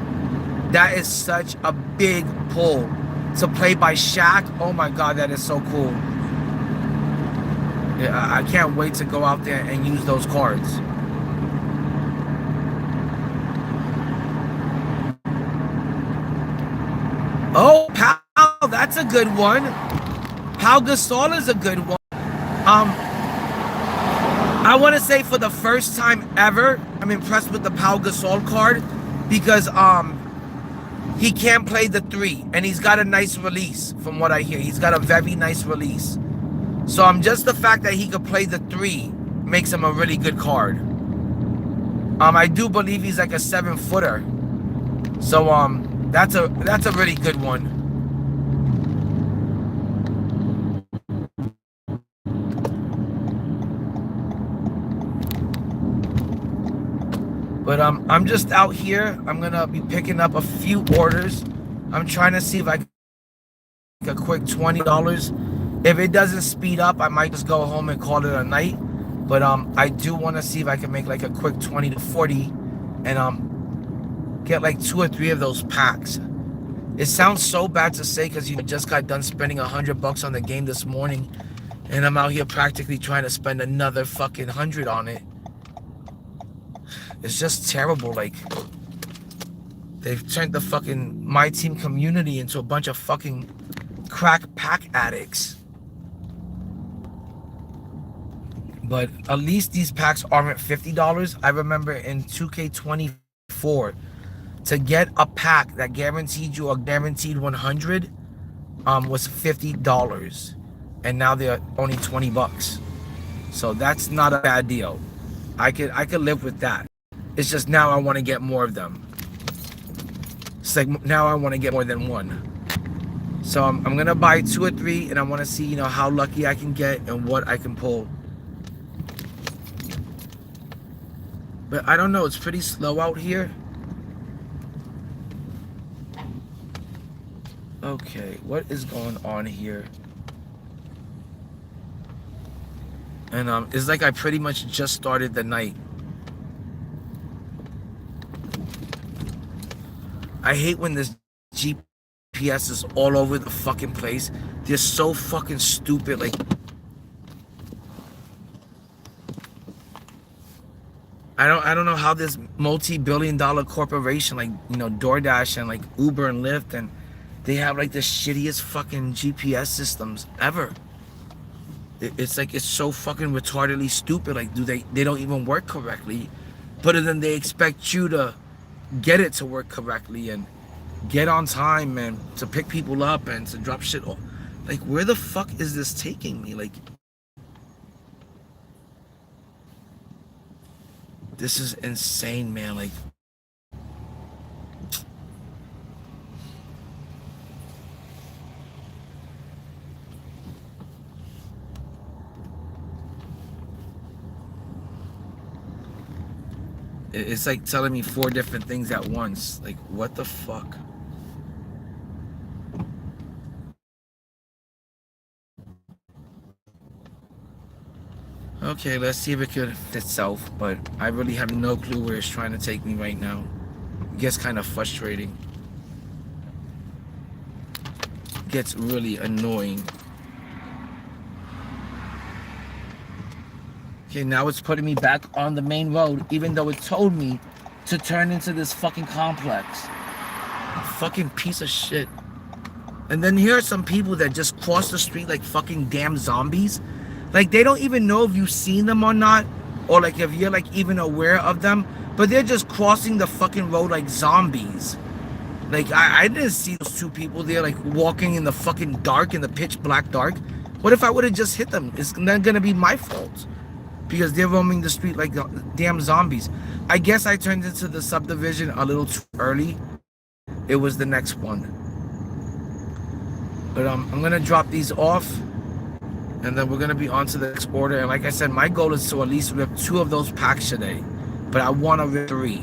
That is such a big pull. To play by Shaq, oh my God, that is so cool. Yeah, I can't wait to go out there and use those cards. Oh, Pau, that's a good one. Pau Gasol is a good one. I want to say for the first time ever, I'm impressed with the Pau Gasol card, because he can play the 3, and he's got a nice release. From what I hear, he's got a very nice release. So just the fact that he could play the 3 makes him a really good card. I do believe he's like a 7-footer. So that's a really good one. But I'm just out here. I'm gonna be picking up a few orders. I'm trying to see if I can make a quick $20. If it doesn't speed up, I might just go home and call it a night. But I do want to see if I can make like a quick 20 to 40 and get like 2 or 3 of those packs. It sounds so bad to say, because you just got done spending $100 on the game this morning, and I'm out here practically trying to spend another fucking 100 on it. It's just terrible. Like, they've turned the fucking MYTEAM community into a bunch of fucking crack pack addicts. But at least these packs aren't $50. I remember in 2K24, to get a pack that guaranteed you a guaranteed 100 was $50, and now they're only 20 bucks. So that's not a bad deal. I could live with that. It's just now I want to get more of them. It's like now I want to get more than one. So I'm gonna buy 2 or 3, and I want to see, you know, how lucky I can get and what I can pull. But I don't know, it's pretty slow out here. Okay, what is going on here? And it's like I pretty much just started the night. I hate when this GPS is all over the fucking place. They're so fucking stupid. Like, I don't know how this multi-billion-dollar corporation like, you know, DoorDash and like Uber and Lyft, and they have like the shittiest fucking GPS systems ever. It's like, it's so fucking retardedly stupid. Like, they don't even work correctly, but then they expect you to get it to work correctly and get on time and to pick people up and to drop shit off. Like, where the fuck is this taking me? Like, this is insane, man. Like, it's like telling me 4 different things at once. Like, what the fuck? Okay, let's see if it could fit itself, but I really have no clue where it's trying to take me right now. It gets kind of frustrating. It gets really annoying. Okay, now it's putting me back on the main road, even though it told me to turn into this fucking complex. Fucking piece of shit. And then here are some people that just cross the street like fucking damn zombies. Like, they don't even know if you've seen them or not, or like if you're like even aware of them, but they're just crossing the fucking road like zombies. Like, I didn't see those 2 people there like walking in the fucking dark, in the pitch black dark. What if I would have just hit them? It's not gonna be my fault because they're roaming the street like damn zombies. I guess I turned into the subdivision a little too early. It was the next one. But I'm gonna drop these off, and then we're gonna be on to the next order. And like I said, my goal is to at least rip 2 of those packs today, but I want to rip 3.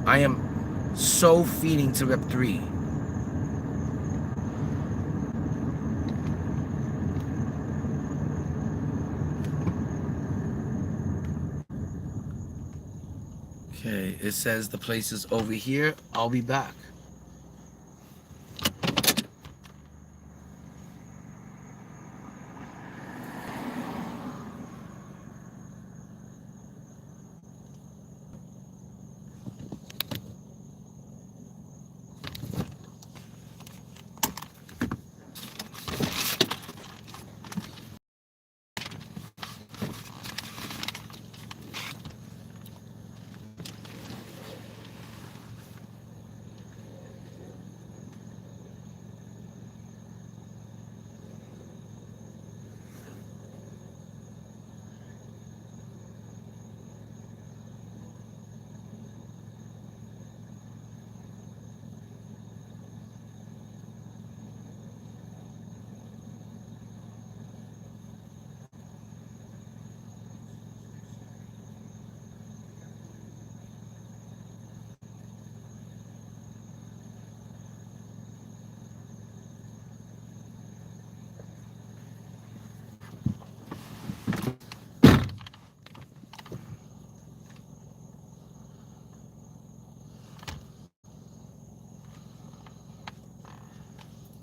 I am so feeding to rip 3. Okay, it says the place is over here. I'll be back.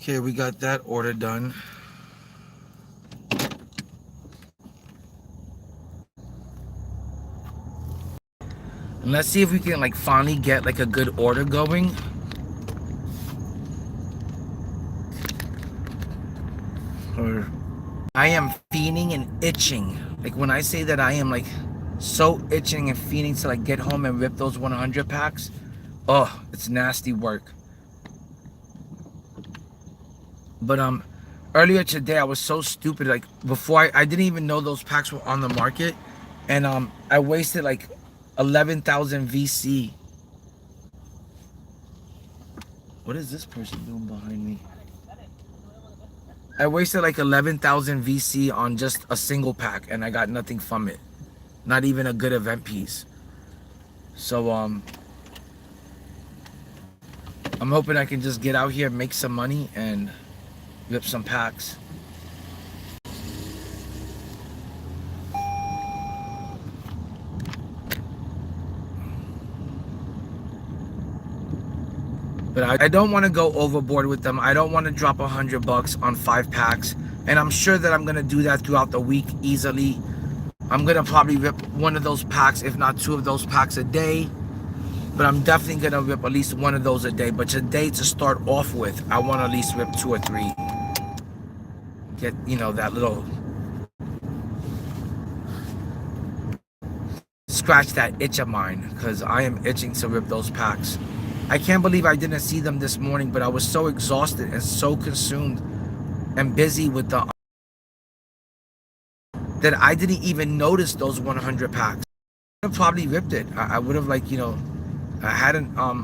Okay, we got that order done. And let's see if we can like finally get like a good order going. Or I am fiending and itching Like when I say that I am like so itching and fiending to like get home and rip those 100 packs, oh, it's nasty work. But earlier today I was so stupid. Like before I didn't even know those packs were on the market, and I wasted like 11,000 VC. What is this person doing behind me? I wasted like 11,000 VC on just a single pack, and I got nothing from it. Not even a good event piece. So I'm hoping I can just get out here, make some money, and rip some packs. But I don't want to go overboard with them. I don't want to drop $100 on 5 packs. And I'm sure that I'm going to do that throughout the week easily. I'm going to probably rip one of those packs, if not 2 of those packs a day. But I'm definitely going to rip at least 1 of those a day. But today, to start off with, I want to at least rip 2 or 3. Get, you know, that little... scratch that itch of mine. Because I am itching to rip those packs. I can't believe I didn't see them this morning, but I was so exhausted and so consumed and busy with the that I didn't even notice those 100 packs. I would have probably ripped it. I would have, like, you know, I hadn't I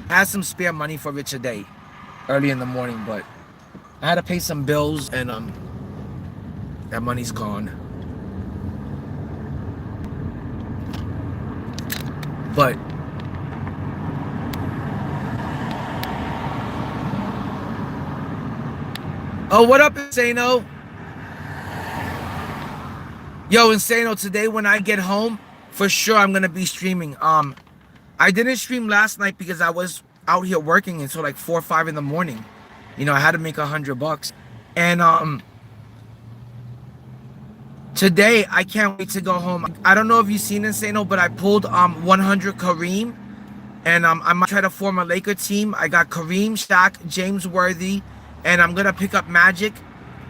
had some spare money for it today, early in the morning, but I had to pay some bills, and that money's gone. But oh, what up, Insano? Yo, Insano, today when I get home, for sure I'm gonna be streaming. I didn't stream last night because I was out here working until like 4 or 5 in the morning. You know, I had to make $100. And today I can't wait to go home. I don't know if you've seen Insano, but I pulled 100 Kareem. And I might try to form a Laker team. I got Kareem, Shaq, James Worthy, and I'm gonna pick up Magic.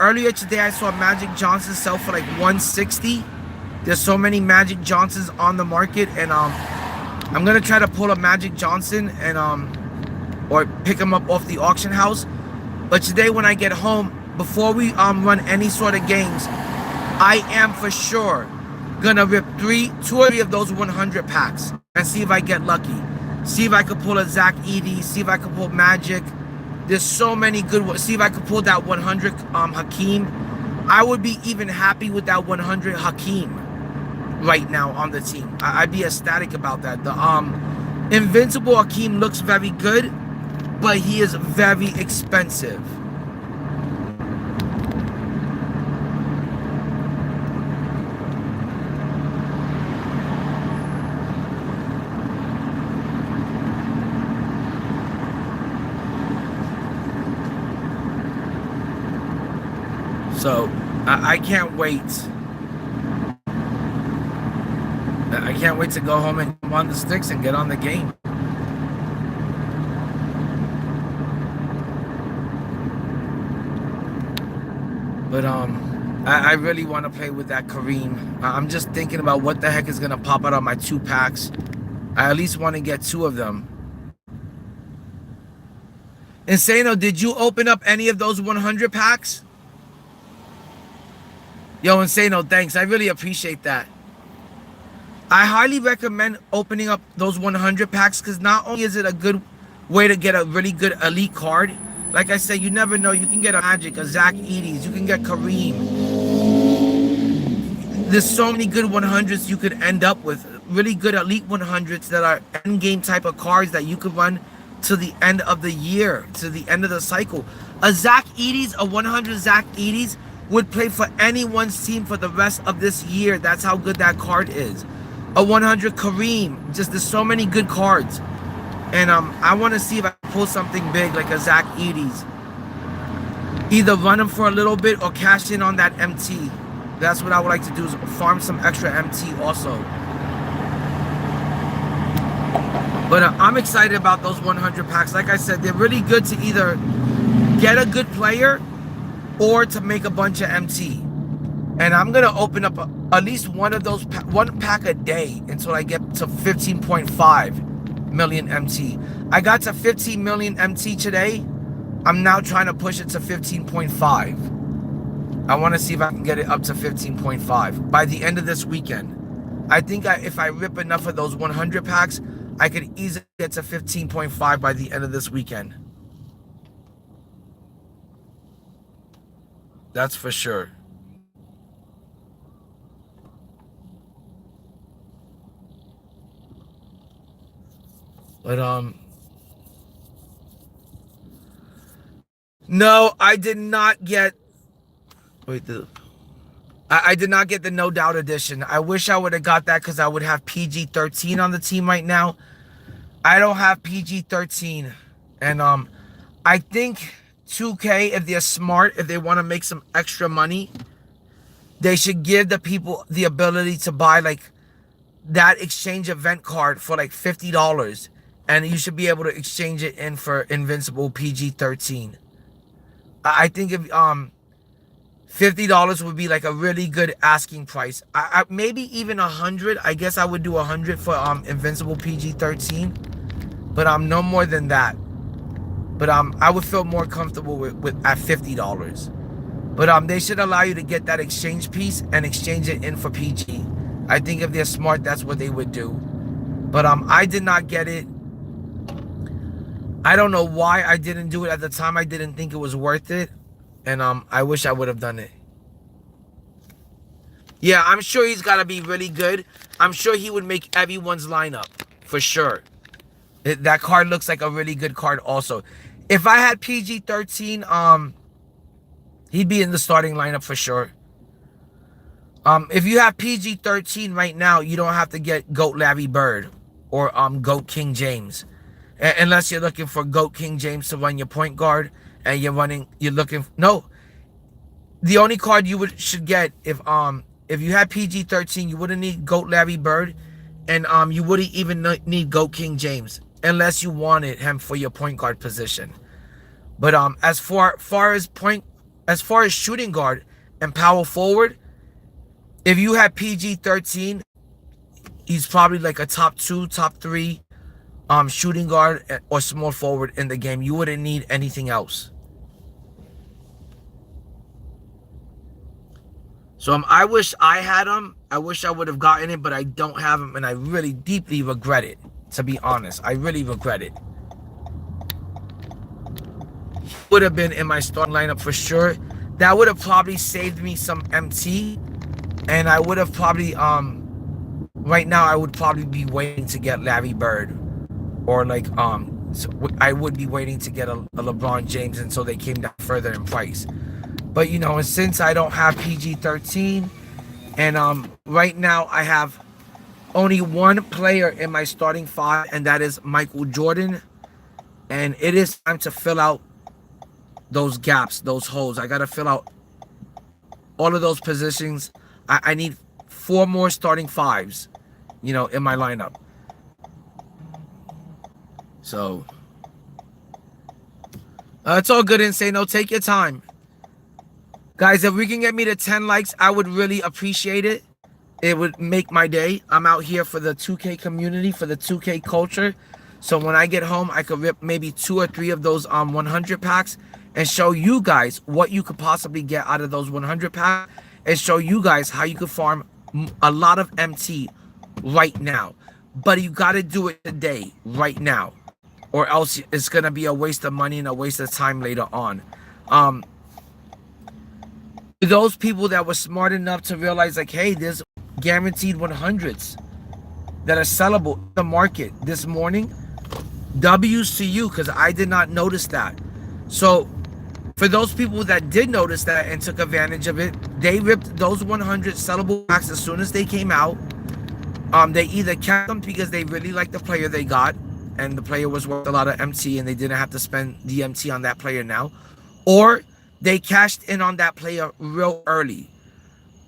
Earlier today, I saw Magic Johnson sell for like 160. There's so many Magic Johnsons on the market, and I'm gonna try to pull a Magic Johnson and or pick him up off the auction house. But today, when I get home, before we run any sort of games, I am for sure gonna rip 2 or 3 of those 100 packs and see if I get lucky. See if I could pull a Zach Edey. See if I could pull Magic. There's so many good ones. See if I could pull that 100 Hakeem. I would be even happy with that 100 Hakeem right now on the team. I'd be ecstatic about that. The Invincible Hakeem looks very good, but he is very expensive. So I can't wait. I can't wait to go home and on the sticks and get on the game. But I really want to play with that Kareem. I'm just thinking about what the heck is gonna pop out on my 2 packs. I at least want to get 2 of them. Insano, did you open up any of those 100 packs? Yo, Insano, thanks. I really appreciate that. I highly recommend opening up those 100 packs because not only is it a good way to get a really good elite card, like I said, you never know. You can get a Magic, a Zach Edey's, you can get Kareem. There's so many good 100s you could end up with. Really good elite 100s that are end game type of cards that you could run to the end of the year, to the end of the cycle. A Zach Edey's, a 100 Zach Edey's would play for anyone's team for the rest of this year. That's how good that card is. A 100 Kareem, just there's so many good cards. And I want to see if I can pull something big like a Zach Edey's. Either run him for a little bit or cash in on that MT. That's what I would like to do, is farm some extra MT also. But I'm excited about those 100 packs. Like I said, they're really good to either get a good player or to make a bunch of MT. And I'm gonna open up at least one of those, one pack a day until I get to 15.5 million MT. I got to 15 million MT today. I'm now trying to push it to 15.5. I want to see if I can get it up to 15.5 by the end of this weekend. I think if I rip enough of those 100 packs, I could easily get to 15.5 by the end of this weekend. That's for sure. But no, I did not get. Wait, I did not get the No Doubt edition. I wish I would have got that because I would have PG-13 on the team right now. I don't have PG-13, and I think 2K, if they're smart, if they want to make some extra money, they should give the people the ability to buy like that exchange event card for like $50, and you should be able to exchange it in for Invincible PG-13. I think if $50 would be like a really good asking price. I maybe even 100. I guess I would do 100 for Invincible PG-13, but no more than that. But I would feel more comfortable with at $50. But they should allow you to get that exchange piece and exchange it in for PG. I think if they're smart, that's what they would do. But I did not get it. I don't know why I didn't do it at the time. I didn't think it was worth it. And I wish I would have done it. Yeah, I'm sure he's got to be really good. I'm sure he would make everyone's lineup. For sure. That card looks like a really good card also. If I had PG-13, he'd be in the starting lineup for sure. If you have PG-13 right now, you don't have to get GOAT Larry Bird or GOAT King James. Unless you're looking for GOAT King James to run your point guard. And you're looking, no. The only card you should get if you had PG-13, you wouldn't need GOAT Larry Bird, and you wouldn't even need GOAT King James unless you wanted him for your point guard position. But as far as shooting guard and power forward, if you had PG-13, he's probably like a top 2, top 3 shooting guard or small forward in the game. You wouldn't need anything else. So I wish I had him. I wish I would have gotten it, but I don't have him, and I really deeply regret it. To be honest, I really regret it. He would have been in my starting lineup for sure. That would have probably saved me some MT, and I would have probably right now I would probably be waiting to get Larry Bird, or like so I would be waiting to get a LeBron James until they came down further in price. But you know, and since I don't have PG-13, and right now I have only one player in my starting 5, and that is Michael Jordan, and it is time to fill out those gaps, those holes. I gotta fill out all of those positions. I need 4 more starting 5s, you know, in my lineup. So it's all good, Insano. Take your time. Guys, if we can get me to 10 likes, I would really appreciate it. It would make my day. I'm out here for the 2K community, for the 2K culture. So when I get home, I could rip maybe 2 or 3 of those 100 packs and show you guys what you could possibly get out of those 100 packs, and show you guys how you could farm a lot of MT right now. But you got to do it today, right now, or else it's going to be a waste of money and a waste of time later on. Those people that were smart enough to realize, like, hey, there's guaranteed 100s that are sellable in the market this morning. W's to you, because I did not notice that. So for those people that did notice that and took advantage of it, they ripped those 100 sellable packs as soon as they came out. They either kept them because they really liked the player they got, and the player was worth a lot of MT, and they didn't have to spend the MT on that player now, or they cashed in on that player real early.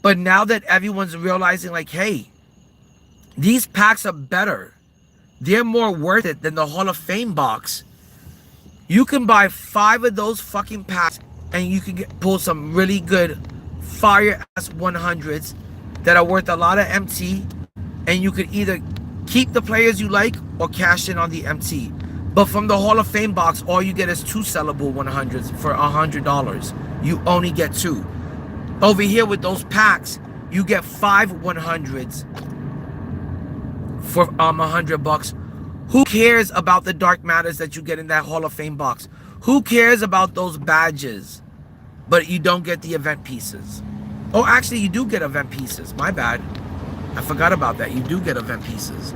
But now that everyone's realizing, like, hey, these packs are better, they're more worth it than the Hall of Fame box, you can buy 5 of those fucking packs and you can pull some really good fire ass 100s that are worth a lot of MT, and you could either keep the players you like or cash in on the MT. But from the Hall of Fame box, all you get is 2 sellable 100s for $100. You only get 2. Over here with those packs, you get 5 100s for $100. Who cares about the dark matters that you get in that Hall of Fame box? Who cares about those badges? But you don't get the event pieces. Oh, actually, you do get event pieces. My bad. I forgot about that. You do get event pieces.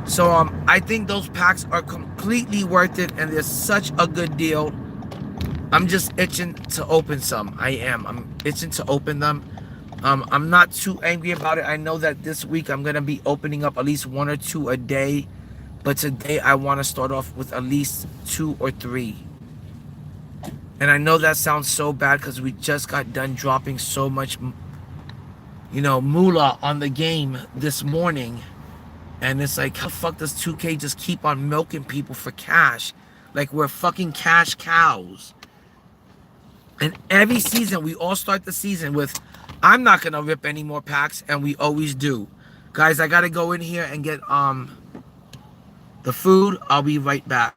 So I think those packs are completely worth it, and they're such a good deal. I'm just itching to open some. I'm itching to open them. I'm not too angry about it. I know that this week I'm gonna be opening up at least 1 or 2 a day, but today I want to start off with at least 2 or 3. And I know that sounds so bad because we just got done dropping so much, you know, moolah on the game this morning. And it's like, how the fuck does 2K just keep on milking people for cash? Like we're fucking cash cows. And every season, we all start the season with, I'm not going to rip any more packs, and we always do. Guys, I got to go in here and get the food. I'll be right back.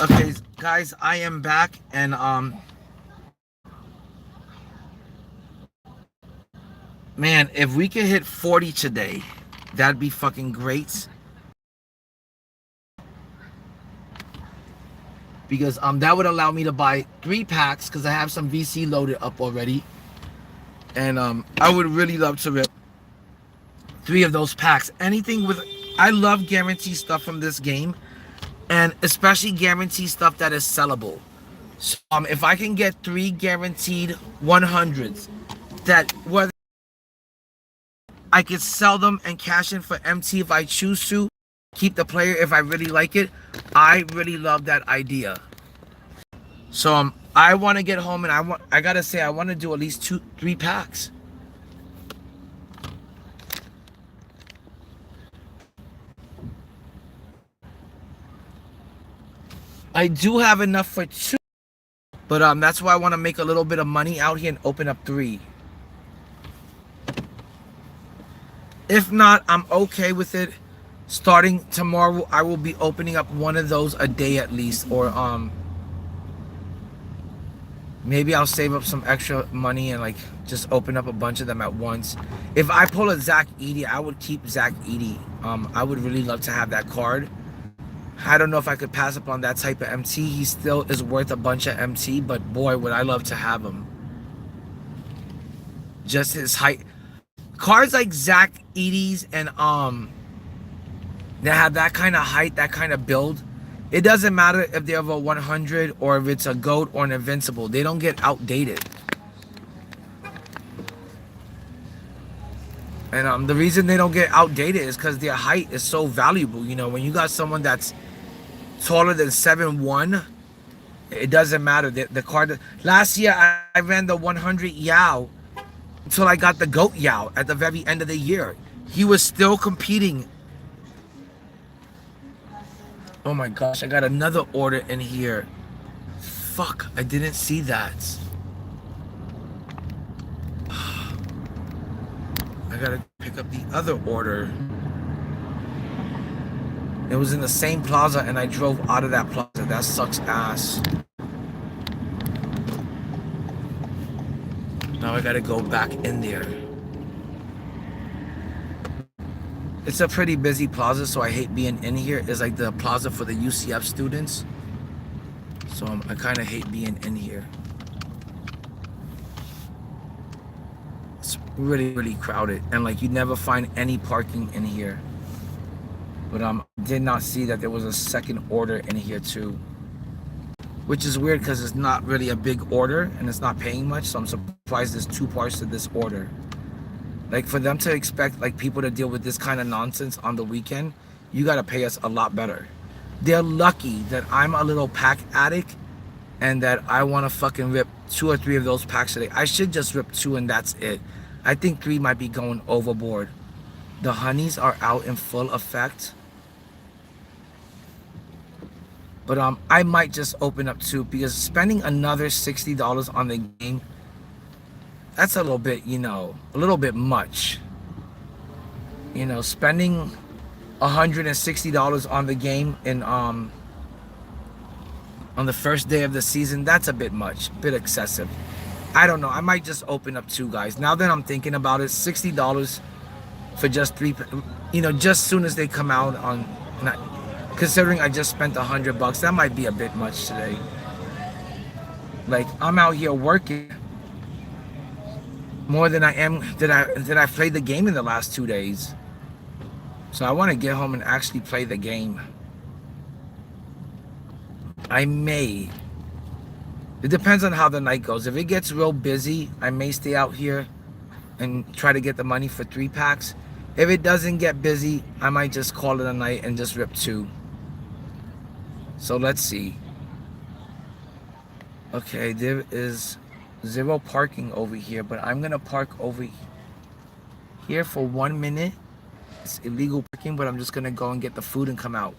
Okay, guys, I am back, and man, if we could hit 40 today, that'd be fucking great. Because that would allow me to buy 3 packs, because I have some VC loaded up already. And I would really love to rip 3 of those packs. Anything with, I love guarantee stuff from this game, and especially guarantee stuff that is sellable. So if I can get 3 guaranteed 100s that whether I could sell them and cash in for MT if I choose to, keep the player if I really like it, I really love that idea. So I want to get home, and I gotta say, I want to do at least 2-3 packs. I do have enough for 2, but that's why I want to make a little bit of money out here and open up 3. If not, I'm okay with it. Starting tomorrow, I will be opening up 1 of those a day at least, or maybe I'll save up some extra money and like just open up a bunch of them at once. If I pull a Zach Edey, I would keep Zach Edey. I would really love to have that card. I don't know if I could pass up on that type of MT. He still is worth a bunch of MT, but boy, would I love to have him. Just his height. Cards like Zach Edey's and that have that kind of height, that kind of build, It doesn't matter if they're of a 100 or if it's a GOAT or an Invincible. They don't get outdated. And the reason they don't get outdated is because their height is so valuable. You know, when you got someone that's taller than 7'1", it doesn't matter. The card. Last year I ran the 100 Yao until I got the GOAT Yao at the very end of the year. He was still competing. Oh my gosh, I got another order in here. Fuck, I didn't see that. I gotta pick up the other order. It was in the same plaza and I drove out of that plaza. That sucks ass. Now I gotta go back in there. It's a pretty busy plaza, so I hate being in here. It's like the plaza for the UCF students. So I kind of hate being in here. It's really, really crowded. And like you never find any parking in here. But I did not see that there was a second order in here too. Which is weird because it's not really a big order and it's not paying much. So I'm surprised there's two parts to this order. Like for them to expect like people to deal with this kind of nonsense on the weekend, you gotta pay us a lot better. They're lucky that I'm a little pack addict and that I wanna fucking rip 2 or 3 of those packs today. I should just rip 2 and that's it. I think 3 might be going overboard. The honeys are out in full effect. But I might just open up 2 because spending another $60 on the game, that's a little bit, you know, a little bit much. You know, spending $160 on the game in on the first day of the season, that's a bit much, a bit excessive. I don't know. I might just open up 2, guys. Now that I'm thinking about it, $60 for just 3, you know, just soon as they come out on, considering I just spent $100, that might be a bit much today. Like I'm out here working more than I am that I played the game in the last 2 days. So I want to get home and actually play the game. I may. It depends on how the night goes. If it gets real busy, I may stay out here and try to get the money for 3 packs. If it doesn't get busy, I might just call it a night and just rip 2. So let's see. Okay, there is 0 parking over here, but I'm gonna park over here for 1 minute. It's illegal parking, but I'm just gonna go and get the food and come out.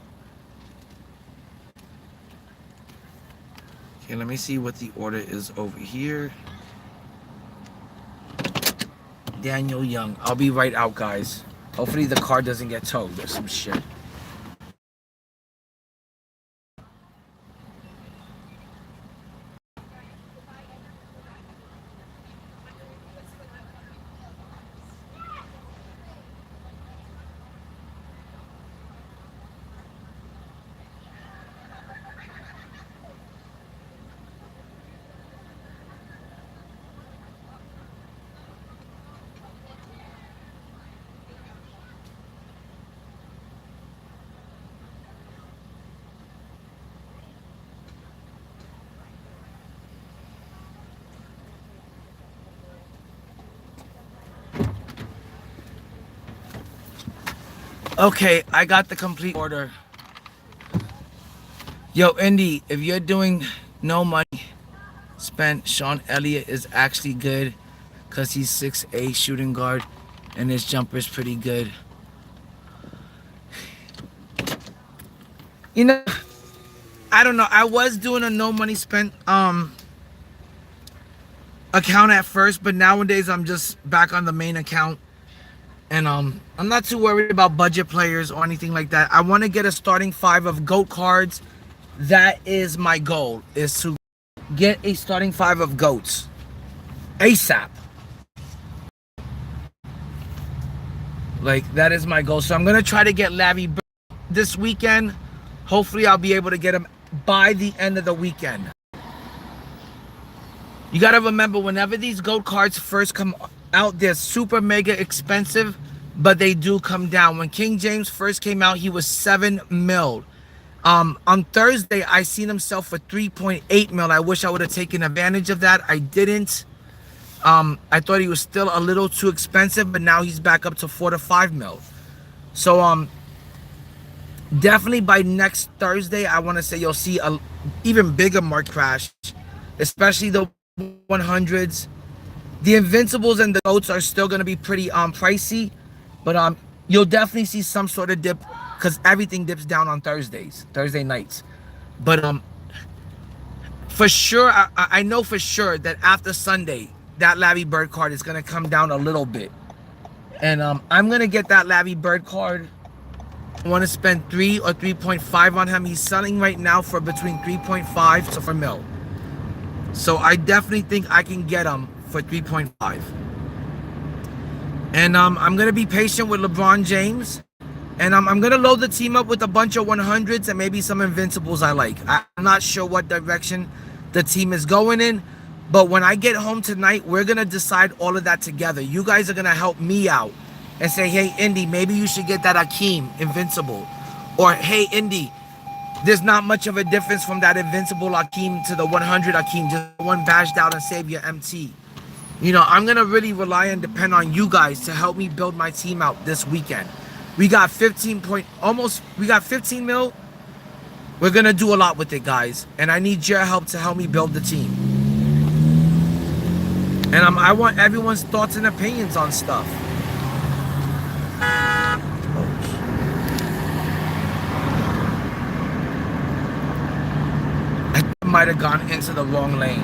Okay, let me see what the order is over here. Daniel Young. I'll be right out, guys. Hopefully the car doesn't get towed or some shit. Okay, I got the complete order. Yo, Indy, if you're doing no money spent, Sean Elliott is actually good because he's 6'8" shooting guard and his jumper's pretty good. You know, I don't know. I was doing a no money spent account at first, but nowadays I'm just back on the main account. And I'm not too worried about budget players or anything like that. I want to get a starting 5 of GOAT cards. That is my goal, is to get a starting 5 of GOATs ASAP. Like, that is my goal. So I'm going to try to get Larry Bird this weekend. Hopefully I'll be able to get him by the end of the weekend. You got to remember, whenever these GOAT cards first come out, they're super mega expensive, but they do come down. When King James first came out, he was $7 mil. On Thursday, I seen him sell for 3.8 mil. I wish I would have taken advantage of that. I didn't. I thought he was still a little too expensive, but now he's back up to 4 to 5 mil. So definitely by next Thursday, I want to say you'll see a even bigger market crash, especially the 100s. The Invincibles and the GOATs are still going to be pretty pricey, but you'll definitely see some sort of dip because everything dips down on Thursday nights. But for sure, I know for sure that after Sunday, that Larry Bird card is going to come down a little bit. And I'm going to get that Larry Bird card. I want to spend 3 or 3.5 on him. He's selling right now for between 3.5 to 4 mil. So I definitely think I can get him for 3.5. And I'm going to be patient with LeBron James. And I'm going to load the team up with a bunch of 100s and maybe some Invincibles I like. I'm not sure what direction the team is going in. But when I get home tonight, we're going to decide all of that together. You guys are going to help me out and say, hey, Indy, maybe you should get that Hakeem Invincible. Or, hey, Indy, there's not much of a difference from that Invincible Hakeem to the 100 Hakeem. Just one bashed out and save your MT. You know, I'm going to really rely and depend on you guys to help me build my team out this weekend. We got 15 mil. We're going to do a lot with it, guys. And I need your help to help me build the team. And I want everyone's thoughts and opinions on stuff. I might have gone into the wrong lane.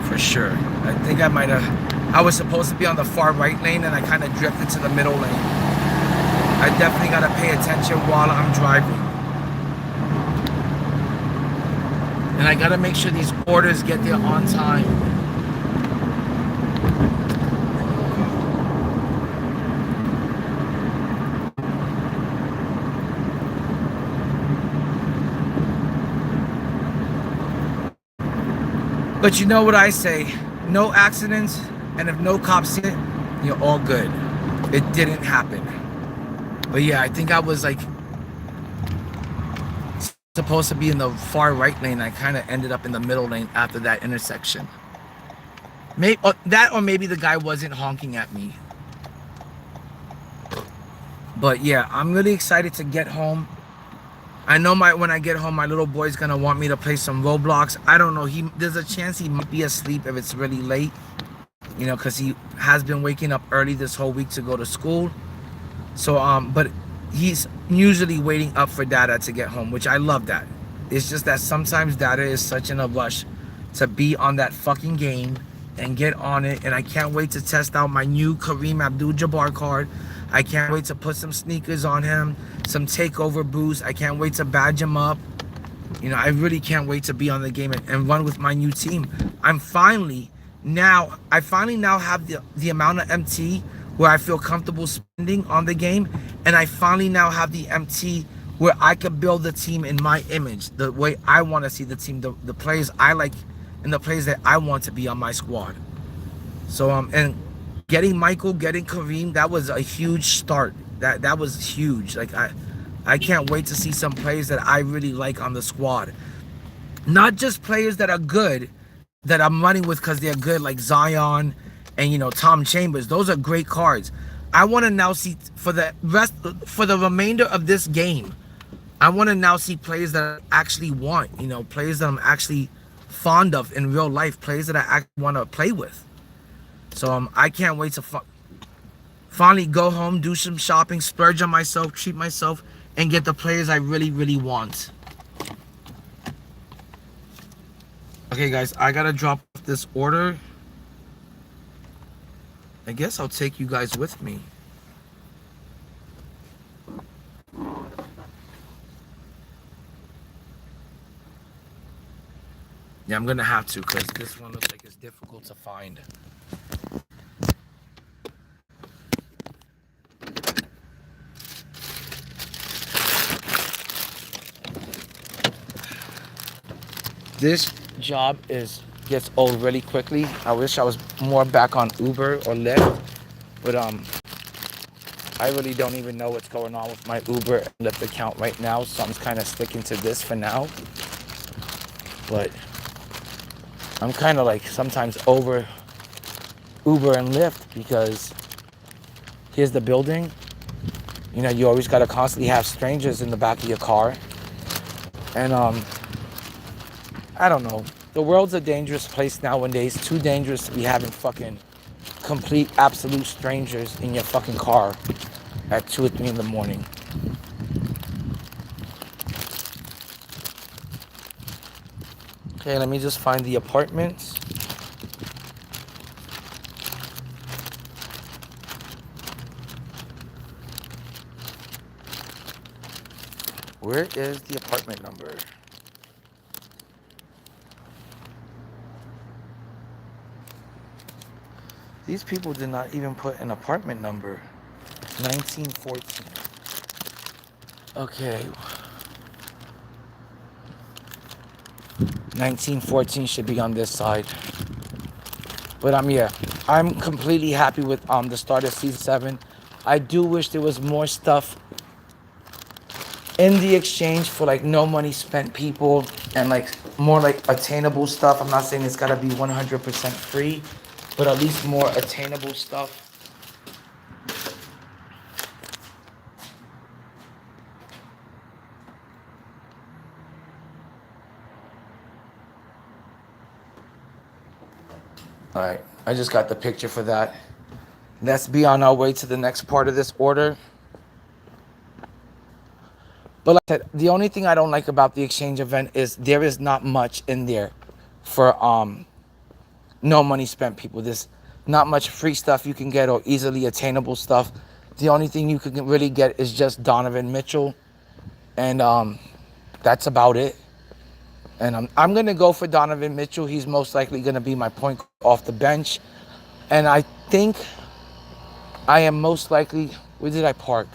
For sure. I think I was supposed to be on the far right lane and I kind of drifted to the middle lane. I definitely got to pay attention while I'm driving. And I got to make sure these orders get there on time. But you know what I say, no accidents, and if no cops see it, you're all good. It didn't happen. But yeah, I think I was like supposed to be in the far right lane. I kind of ended up in the middle lane after that intersection. Maybe that, or maybe the guy wasn't honking at me. But yeah, I'm really excited to get home. I know when I get home, my little boy's gonna want me to play some Roblox. I don't know. There's a chance he might be asleep if it's really late. You know, because he has been waking up early this whole week to go to school. So but he's usually waiting up for Dada to get home, which I love that. It's just that sometimes Dada is such in a rush to be on that fucking game and get on it. And I can't wait to test out my new Kareem Abdul-Jabbar card. I can't wait to put some sneakers on him, some takeover boosts. I can't wait to badge him up. You know, I really can't wait to be on the game and run with my new team. I finally now have the amount of MT where I feel comfortable spending on the game, and I finally now have the MT where I could build the team in my image, the way I want to see the team, the players I like, and the players that I want to be on my squad. So and getting Michael, getting Kareem, that was a huge start. That was huge. Like I can't wait to see some players that I really like on the squad. Not just players that are good, that I'm running with because they're good, like Zion and, you know, Tom Chambers. Those are great cards. I want to now see for the remainder of this game, I want to now see players that I actually want, you know, players that I'm actually fond of in real life, players that I actually want to play with. So I can't wait to finally go home, do some shopping, splurge on myself, treat myself, and get the players I really, really want. Okay, guys, I gotta drop this order. I guess I'll take you guys with me. Yeah, I'm gonna have to, because this one looks like it's difficult to find. This job is gets old really quickly. I wish I was more back on Uber or Lyft, but I really don't even know what's going on with my Uber and Lyft account right now, so I'm kind of sticking to this for now. But I'm kind of like sometimes over Uber and Lyft because here's the building. You know, you always got to constantly have strangers in the back of your car. And I don't know. The world's a dangerous place nowadays. Too dangerous to be having fucking complete, absolute strangers in your fucking car at 2 or 3 in the morning. Okay, let me just find the apartments. Where is the apartment number? These people did not even put an apartment number. 1914. Okay. 1914 should be on this side. But yeah, I'm completely happy with the start of season 7. I do wish there was more stuff in the exchange for like no money spent people and like more like attainable stuff. I'm not saying it's gotta be 100% free, but at least more attainable stuff. All right, I just got the picture for that. Let's be on our way to the next part of this order. But like I said, the only thing I don't like about the exchange event is there is not much in there for no money spent people. There's not much free stuff you can get or easily attainable stuff. The only thing you can really get is just Donovan Mitchell, and that's about it. And I'm gonna go for Donovan Mitchell. He's most likely gonna be my point off the bench, and I think I am most likely. Where did I park?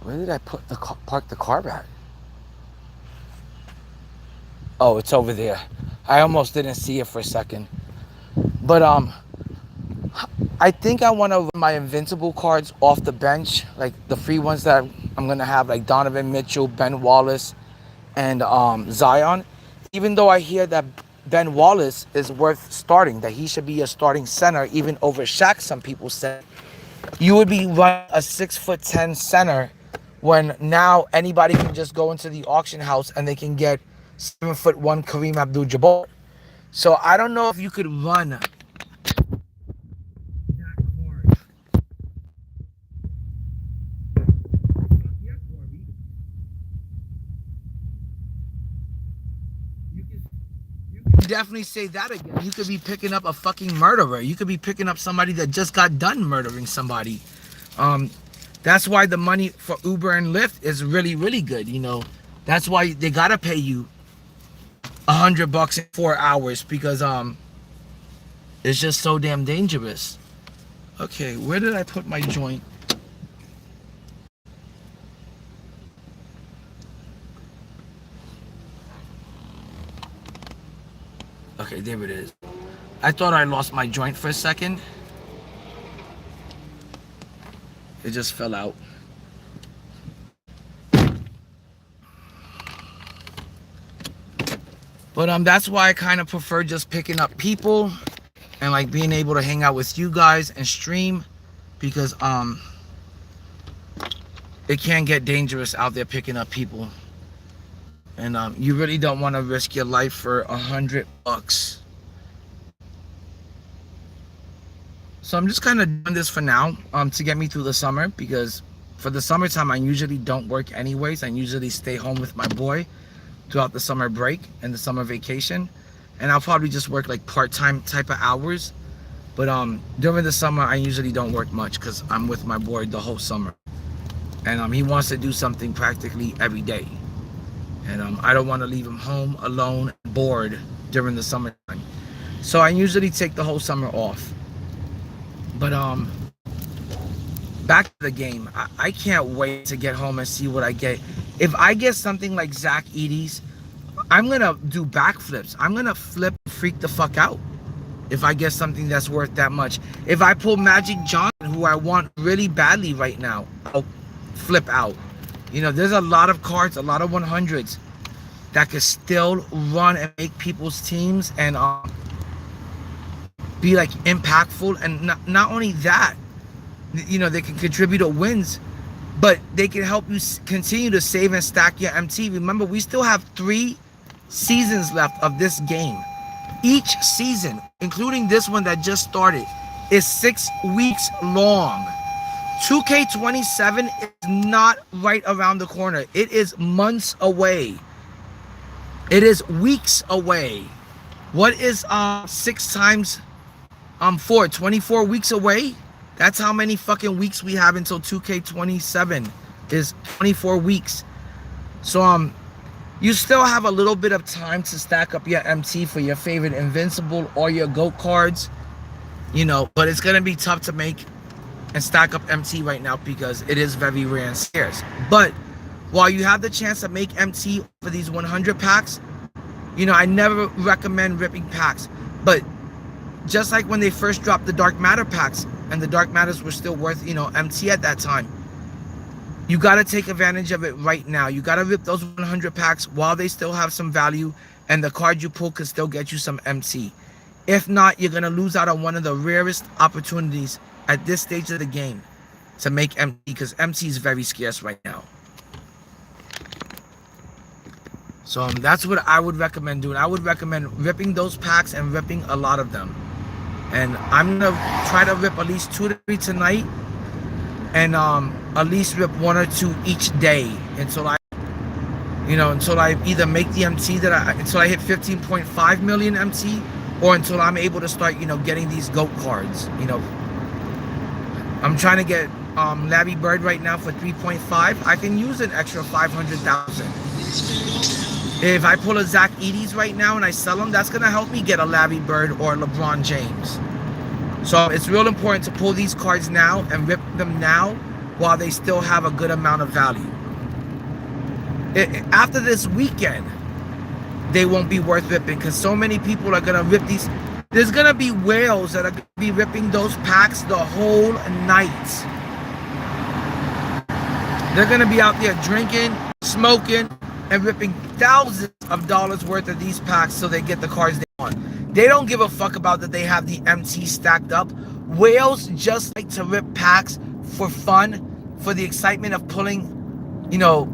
Where did I put the park the car at? Oh, it's over there. I almost didn't see it for a second. But I think I want to run my invincible cards off the bench, like the free ones that I'm gonna have, like Donovan Mitchell, Ben Wallace, and Zion. Even though I hear that Ben Wallace is worth starting, that he should be a starting center, even over Shaq. Some people say you would be running a 6'10" center when now anybody can just go into the auction house and they can get 7'1" Kareem Abdul-Jabbar. So I don't know if you could run that hard. You can definitely say that again. You could be picking up a fucking murderer. You could be picking up somebody that just got done murdering somebody. That's why the money for Uber and Lyft is really, really good. You know, that's why they gotta pay you $100 in 4 hours, because it's just so damn dangerous. Okay, where did I put my joint? Okay, there it is. I thought I lost my joint for a second. It just fell out. But that's why I kind of prefer just picking up people and like being able to hang out with you guys and stream, because it can get dangerous out there picking up people, and you really don't want to risk your life for $100. So I'm just kind of doing this for now to get me through the summer, because for the summertime I usually don't work anyways. I usually stay home with my boy throughout the summer break and the summer vacation, and I'll probably just work like part-time type of hours. But during the summer I usually don't work much because I'm with my boy the whole summer, and he wants to do something practically every day, and I don't want to leave him home alone, bored during the summertime. So I usually take the whole summer off. But back to the game. I can't wait to get home and see what I get. If I get something like Zach Edey's, I'm gonna do backflips. I'm gonna flip, freak the fuck out. If I get something that's worth that much. If I pull Magic Johnson, who I want really badly right now, I'll flip out. You know, there's a lot of cards, a lot of 100s that could still run and make people's teams and be like impactful. And not only that, you know, they can contribute to wins, but they can help you continue to save and stack your MT. Remember, we still have 3 seasons left of this game. Each season, including this one that just started, is 6 weeks long. 2K27 is not right around the corner. It is months away. It is weeks away. What is 6 times 4? 24 weeks away? That's how many fucking weeks we have until 2K27 is 24 weeks. So you still have a little bit of time to stack up your MT for your favorite Invincible or your GOAT cards, you know, but it's going to be tough to make and stack up MT right now because it is very rare and scarce. But while you have the chance to make MT for these 100 packs, you know, I never recommend ripping packs. But just like when they first dropped the Dark Matter packs and the Dark Matters were still worth, you know, MT at that time, you got to take advantage of it right now. You got to rip those 100 packs while they still have some value and the card you pull could still get you some MT. If not, you're going to lose out on one of the rarest opportunities at this stage of the game to make MT, because MT is very scarce right now. So that's what I would recommend doing. I would recommend ripping those packs and ripping a lot of them. And I'm going to try to rip at least 2 to 3 tonight. And at least rip 1 or 2 each day until I either make the MT until I hit 15.5 million MT, or until I'm able to start, you know, getting these GOAT cards. You know, I'm trying to get Larry Bird right now for 3.5. I can use an extra 500,000. If I pull a Zach Edey's right now and I sell them, that's gonna help me get a Larry Bird or LeBron James. So it's real important to pull these cards now and rip them now while they still have a good amount of value. After this weekend, they won't be worth ripping because so many people are going to rip these. There's going to be whales that are going to be ripping those packs the whole night. They're going to be out there drinking, smoking, and ripping thousands of dollars worth of these packs so they get the cards they want. They don't give a fuck about that they have the MT stacked up. Whales just like to rip packs for fun, for the excitement of pulling, you know,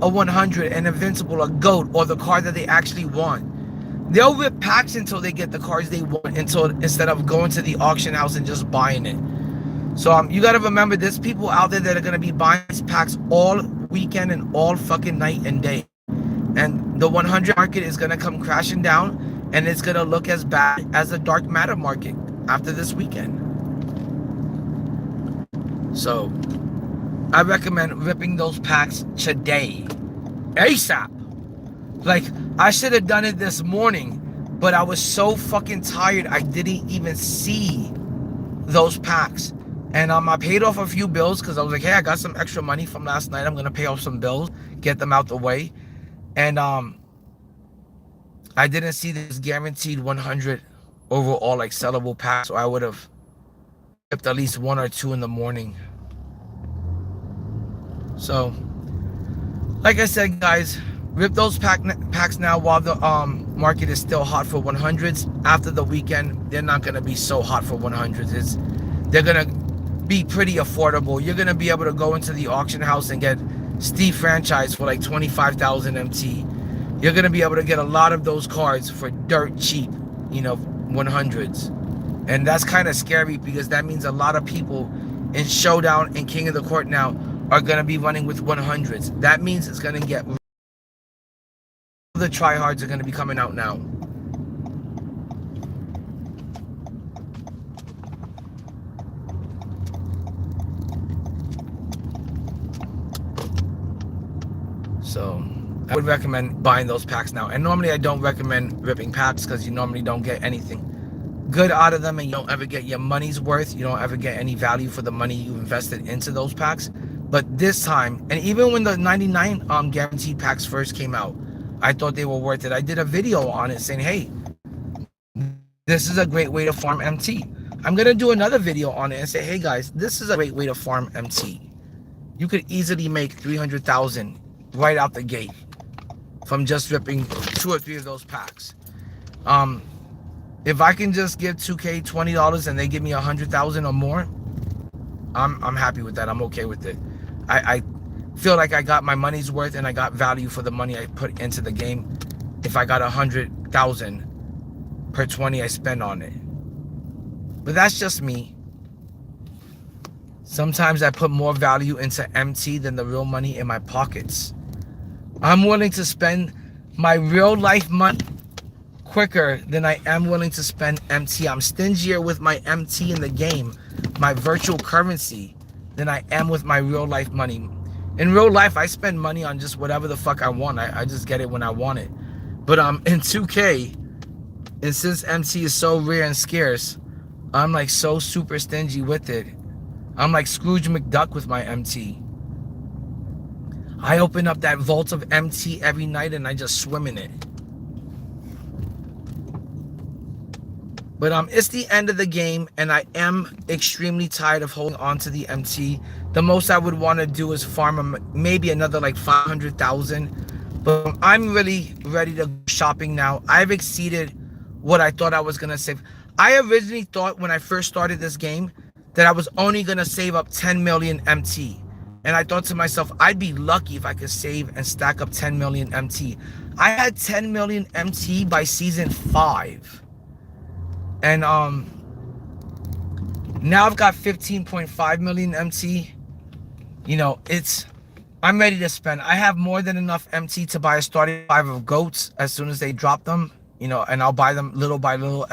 a 100, an Invincible, a GOAT, or the card that they actually want. They'll rip packs until they get the cards they want, instead of going to the auction house and just buying it. So you got to remember, there's people out there that are going to be buying these packs all weekend and all fucking night and day. And the 100 market is going to come crashing down. And it's going to look as bad as the Dark Matter market after this weekend. So, I recommend ripping those packs today. ASAP. Like, I should have done it this morning, but I was so fucking tired, I didn't even see those packs. And I paid off a few bills because I was like, hey, I got some extra money from last night. I'm going to pay off some bills, get them out the way. And, I didn't see this guaranteed 100 overall like sellable packs, so I would have ripped at least 1 or 2 in the morning. So, like I said, guys, rip those packs now while the market is still hot for 100s. After the weekend, they're not going to be so hot for 100s. They're going to be pretty affordable. You're going to be able to go into the auction house and get Steve Franchise for like 25,000 MT. You're going to be able to get a lot of those cards for dirt cheap, you know, 100s. And that's kind of scary because that means a lot of people in Showdown and King of the Court now are going to be running with 100s. That means it's going to get... The tryhards are going to be coming out now. So I would recommend buying those packs now. And normally I don't recommend ripping packs because you normally don't get anything. good out of them and you don't ever get your money's worth. You don't ever get any value for the money you invested into those packs. But this time, and even when the 99 guaranteed packs first came out, I thought they were worth it. I did a video on it saying, hey, this is a great way to farm MT. I'm going to do another video on it and say, hey guys, this is a great way to farm MT. You could easily make 300,000 right out the gate from just ripping 2 or 3 of those packs. If I can just give 2K $20 and they give me 100,000 or more, I'm happy with that. I'm okay with it. I feel like I got my money's worth and I got value for the money I put into the game. If I got 100,000 per 20 I spend on it. But that's just me. Sometimes I put more value into MT than the real money in my pockets. I'm willing to spend my real life money quicker than I am willing to spend MT. I'm stingier with my MT in the game, my virtual currency, than I am with my real life money. In real life, I spend money on just whatever the fuck I want. I just get it when I want it. But in 2K, and since MT is so rare and scarce, I'm like so super stingy with it. I'm like Scrooge McDuck with my MT. I open up that vault of MT every night and I just swim in it. But it's the end of the game and I am extremely tired of holding on to the MT. The most I would want to do is farm maybe another like 500,000. But I'm really ready to go shopping now. I've exceeded what I thought I was going to save. I originally thought when I first started this game that I was only going to save up 10 million MT. And I thought to myself, I'd be lucky if I could save and stack up 10 million MT. I had 10 million MT by season 5. And now I've got 15.5 million MT. You know, I'm ready to spend. I have more than enough MT to buy a starting 5 of goats as soon as they drop them. You know, and I'll buy them little by little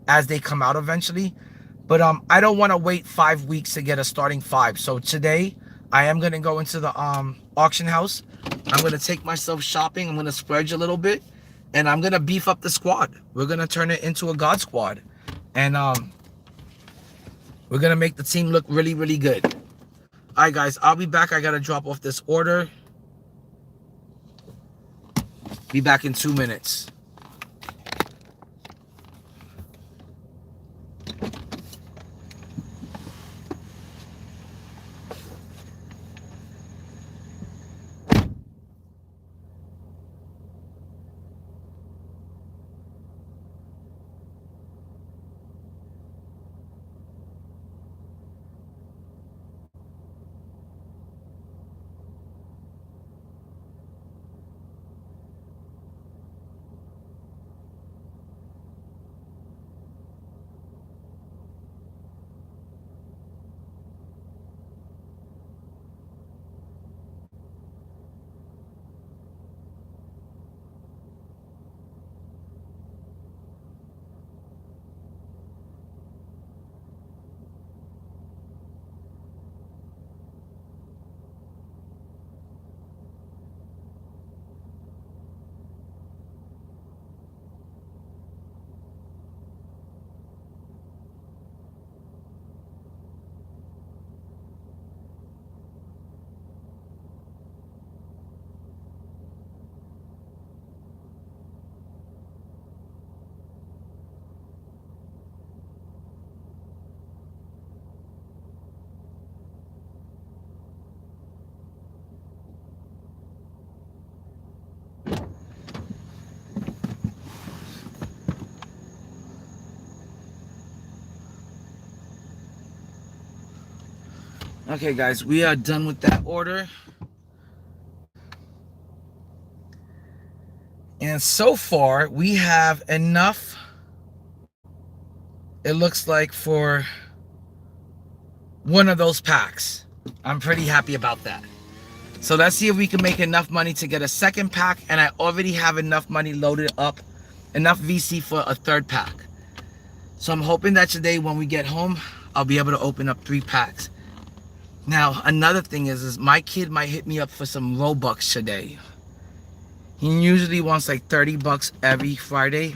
as they come out eventually. But I don't want to wait 5 weeks to get a starting 5. So today I am going to go into the auction house. I'm going to take myself shopping. I'm going to splurge a little bit. And I'm going to beef up the squad. We're going to turn it into a God squad. And we're going to make the team look really, really good. All right, guys. I'll be back. I got to drop off this order. Be back in 2 minutes. Okay, guys, we are done with that order. And so far, we have enough, it looks like, for one of those packs. I'm pretty happy about that. So let's see if we can make enough money to get a second pack. And I already have enough money loaded up, enough VC for a third pack. So I'm hoping that today when we get home, I'll be able to open up 3 packs. Now, another thing is my kid might hit me up for some Robux today. He usually wants like 30 bucks every Friday.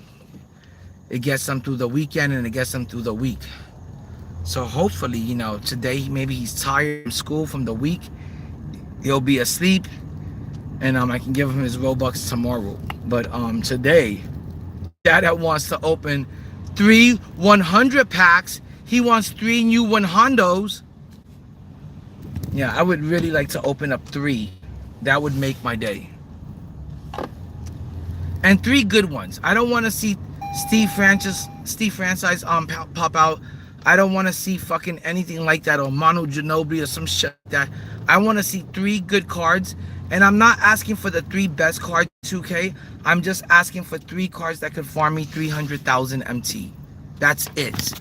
It gets them through the weekend and it gets them through the week. So hopefully, you know, today maybe he's tired from school from the week. He'll be asleep, and I can give him his Robux tomorrow. But today, Dad wants to open 3 100 packs. He wants 3 new 100s. Yeah, I would really like to open up 3. That would make my day. And 3 good ones. I don't want to see Steve Francis pop out. I don't want to see fucking anything like that, or Manu Ginobili or some shit like that. I want to see 3 good cards. And I'm not asking for the 3 best cards 2K. I'm just asking for 3 cards that could farm me 300,000 MT. That's it.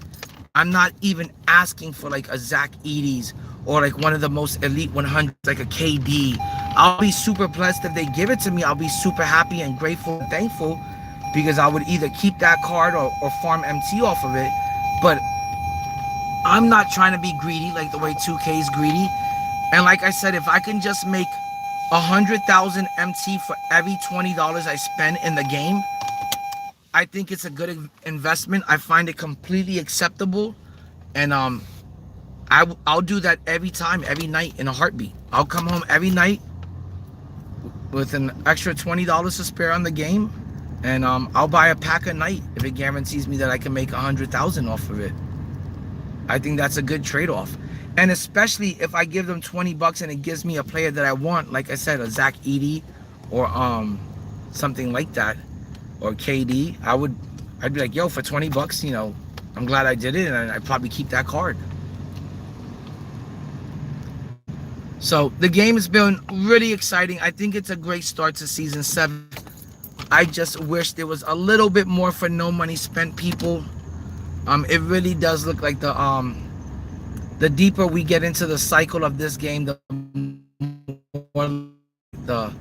I'm not even asking for like a Zach Edey's or like one of the most elite 100s, like a KD. I'll be super blessed if they give it to me. I'll be super happy and grateful and thankful, because I would either keep that card or farm MT off of it. But I'm not trying to be greedy like the way 2K is greedy. And like I said, if I can just make 100,000 MT for every $20 I spend in the game, I think it's a good investment. I find it completely acceptable. And I'll do that every time, every night, in a heartbeat. I'll come home every night with an extra $20 to spare on the game, and I'll buy a pack a night if it guarantees me that I can make 100,000 off of it. I think that's a good trade-off. And especially if I give them 20 bucks and it gives me a player that I want, like I said, a Zach Edey or something like that, or KD, I'd be like, yo, for 20 bucks, you know, I'm glad I did it, and I'd probably keep that card. So the game has been really exciting. I think it's a great start to season 7. I just wish there was a little bit more for no money spent people. It really does look like the deeper we get into the cycle of this game, the more the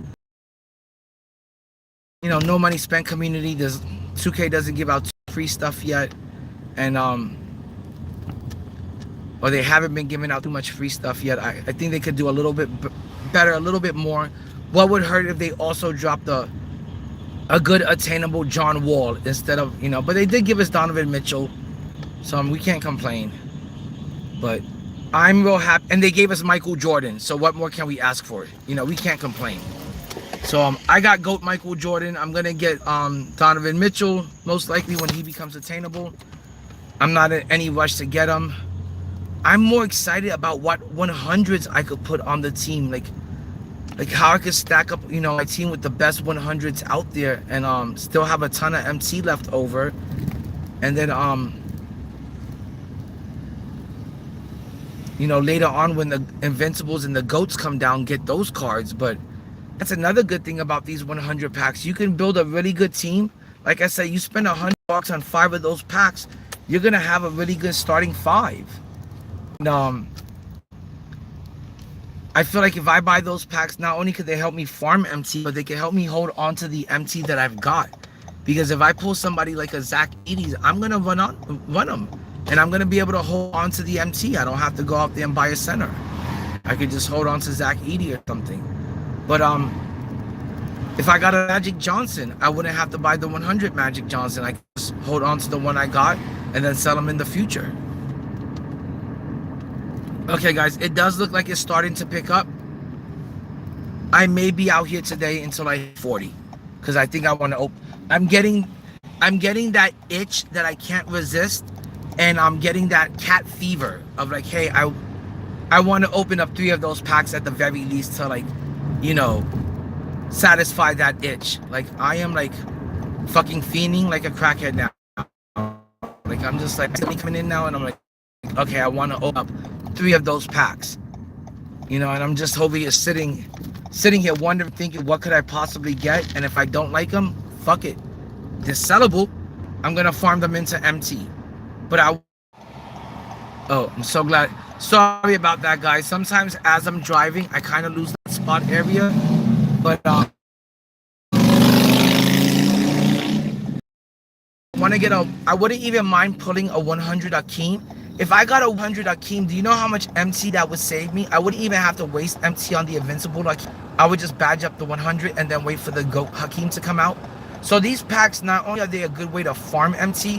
no money spent community. There's 2K doesn't give out free stuff yet, and or they haven't been giving out too much free stuff yet. I think they could do a little bit better, a little bit more. What would hurt if they also dropped a good attainable John Wall instead of, but they did give us Donovan Mitchell, so we can't complain. But I'm real happy, and they gave us Michael Jordan, so what more can we ask for? We can't complain. So I got GOAT Michael Jordan. I'm gonna get Donovan Mitchell most likely when he becomes attainable. I'm not in any rush to get him. I'm more excited about what 100s I could put on the team, like how I could stack up, my team with the best 100s out there, and still have a ton of MT left over, and then later on when the Invincibles and the GOATs come down, get those cards. But that's another good thing about these 100 packs. You can build a really good team. Like I said, you spend $100 on 5 of those packs, you're gonna have a really good starting 5. And, I feel like if I buy those packs, not only could they help me farm MT, but they can help me hold on to the MT that I've got. Because if I pull somebody like a Zach Edey, I'm gonna run them, and I'm gonna be able to hold on to the MT. I don't have to go out there and buy a center. I could just hold on to Zach Edey or something. But if I got a Magic Johnson, I wouldn't have to buy the 100 Magic Johnson. I could just hold on to the one I got and then sell them in the future. Okay, guys, it does look like it's starting to pick up. I may be out here today until like 40, because I think I want to open. I'm getting that itch that I can't resist, and I'm getting that cat fever of like, hey, I want to open up 3 of those packs at the very least to, like, satisfy that itch. Like, I am like fucking fiending like a crackhead now. Like, I'm just like coming in now, and I'm like, okay, I want to open up 3 of those packs, and I'm just hoping you're sitting here wondering, thinking, what could I possibly get? And if I don't like them, fuck it, they're sellable. I'm gonna farm them into MT. But I'm so glad. Sorry about that, guys. Sometimes as I'm driving, I kind of lose that spot area, but I wouldn't even mind pulling a 100 Akeem. If I got a 100 Akeem, do you know how much MT that would save me? I wouldn't even have to waste MT on the Invincible Akeem. I would just badge up the 100 and then wait for the GOAT Hakeem to come out. So these packs, not only are they a good way to farm MT,